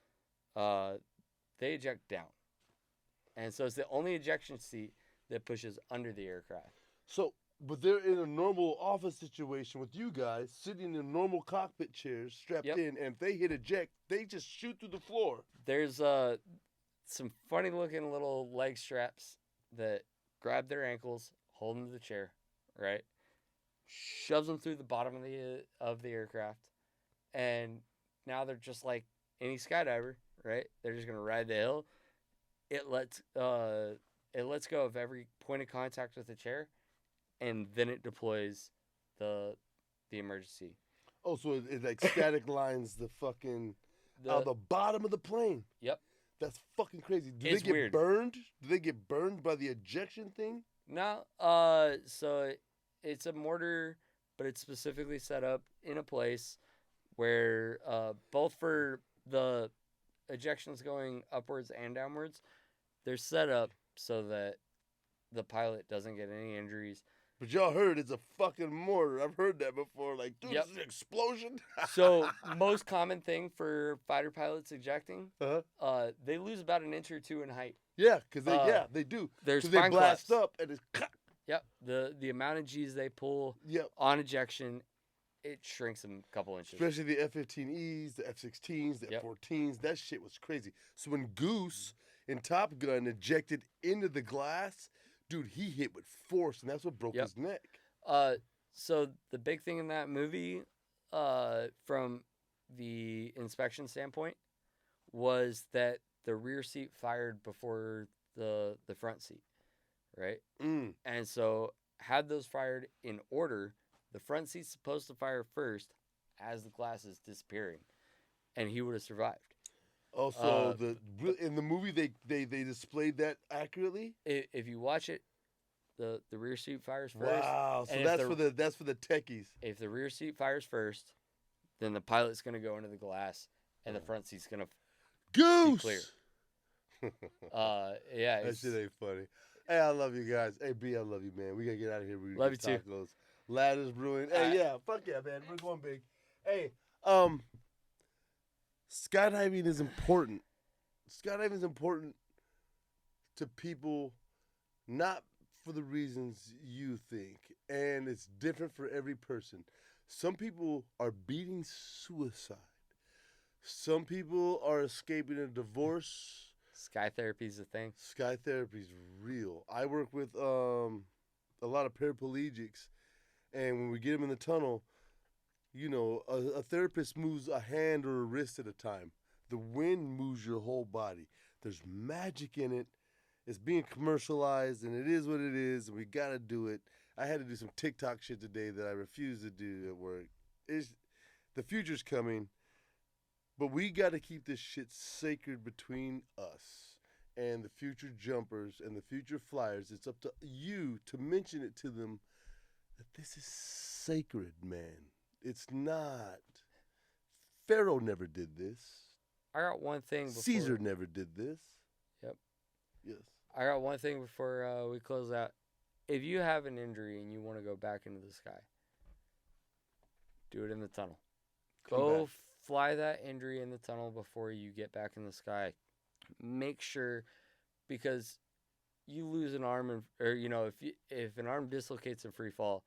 they eject down. And so it's the only ejection seat that pushes under the aircraft. So, but they're in a normal office situation with you guys, sitting in normal cockpit chairs, strapped in, and if they hit eject, they just shoot through the floor. There's some funny-looking little leg straps that grab their ankles, hold them to the chair, right? Shoves them through the bottom of the aircraft, and now they're just like any skydiver, right? They're just gonna ride the hill. It lets go of every point of contact with the chair, and then it deploys the emergency. Oh, so it like static lines the fucking out the bottom of the plane. Yep. That's fucking crazy. Do it's they get weird. burned? Do they get burned by the ejection thing? No. So it's a mortar, but it's specifically set up in a place where both for the ejections going upwards and downwards, they're set up so that the pilot doesn't get any injuries. But y'all heard it's a fucking mortar. I've heard that before. Like, dude, it's an explosion. So most common thing for fighter pilots ejecting, they lose about an inch or two in height. Yeah, because they do. There's they blast up and it's Yep. The amount of G's they pull on ejection, it shrinks them a couple inches. Especially the F-15Es, the F-16s, the F-14s. That shit was crazy. So when Goose in Top Gun ejected into the glass, dude, he hit with force, and that's what broke his neck. So the big thing in that movie, from the inspection standpoint, was that the rear seat fired before the front seat, right? And so had those fired in order. The front seat's supposed to fire first as the glass is disappearing, and he would have survived. Oh, so in the movie they displayed that accurately? If you watch it, the rear seat fires first. Wow, so that's for the techies. If the rear seat fires first, then the pilot's gonna go into the glass, and the front seat's gonna be clear. Yeah, that shit ain't funny. Hey, I love you guys. Hey, B, I love you, man. We gotta get out of here. We love you tacos. too. Ladders brewing. Hey, yeah, fuck yeah, man. We're going big. Hey, skydiving is important. Skydiving is important to people, not for the reasons you think, and it's different for every person. Some people are beating suicide. Some people are escaping a divorce. Sky therapy is a thing. Sky therapy is real. I work with a lot of paraplegics, and when we get them in the tunnel, you know, a therapist moves a hand or a wrist at a time. The wind moves your whole body. There's magic in it. It's being commercialized, and it is what it is, and we got to do it. I had to do some TikTok shit today that I refuse to do at work. The future's coming, but we got to keep this shit sacred between us and the future jumpers and the future flyers. It's up to you to mention it to them that this is sacred, man. It's not. Pharaoh never did this. I got one thing before. Caesar never did this. Yep. Yes. I got one thing before we close out. If you have an injury and you want to go back into the sky, do it in the tunnel. Go fly that injury in the tunnel before you get back in the sky. Make sure, because you lose an arm, if an arm dislocates in free fall,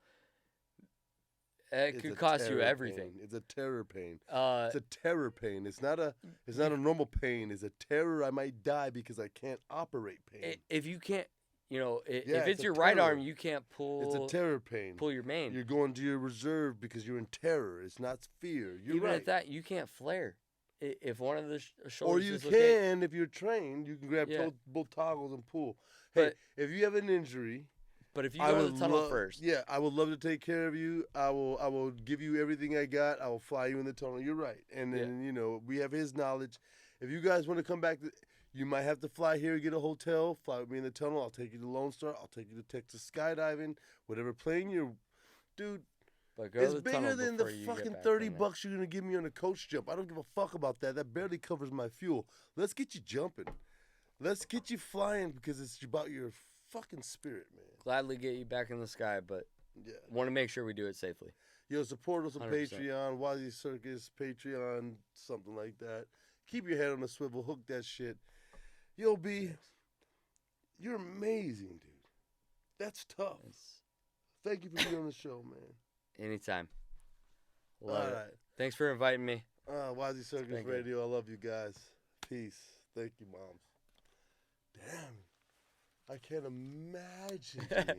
it could cost you everything. It's a terror pain. It's a terror pain. It's not a normal pain. It's a terror. I might die because I can't operate pain. If you can't, if it's your right arm, you can't pull. It's a terror pain. Pull your main. You're going to your reserve because you're in terror. It's not fear. You're Even right. at that, you can't flare. If one of the shoulders or you can, if you're trained, you can grab both toggles and pull. Hey, if you have an injury. But if you go to the tunnel first. Yeah, I would love to take care of you. I will give you everything I got. I will fly you in the tunnel. You're right. And then, we have his knowledge. If you guys want to come back, you might have to fly here, get a hotel, fly with me in the tunnel. I'll take you to Lone Star. I'll take you to Texas skydiving. Whatever plane you're, dude. But go it's to the bigger than the fucking $30 you're going to give me on a coach jump. I don't give a fuck about that. That barely covers my fuel. Let's get you jumping. Let's get you flying because it's about your fucking spirit, man. Gladly get you back in the sky, but want to make sure we do it safely. Yo, support us on 100%. Patreon, WazzyCircus, Patreon, something like that. Keep your head on the swivel, hook that shit. Yo, B, you're amazing, dude. That's tough. Thank you for being on the show, man. Anytime. All right. Thanks for inviting me. WazzyCircus Radio, I love you guys. Peace. Thank you, moms. Damn. I can't imagine doing that.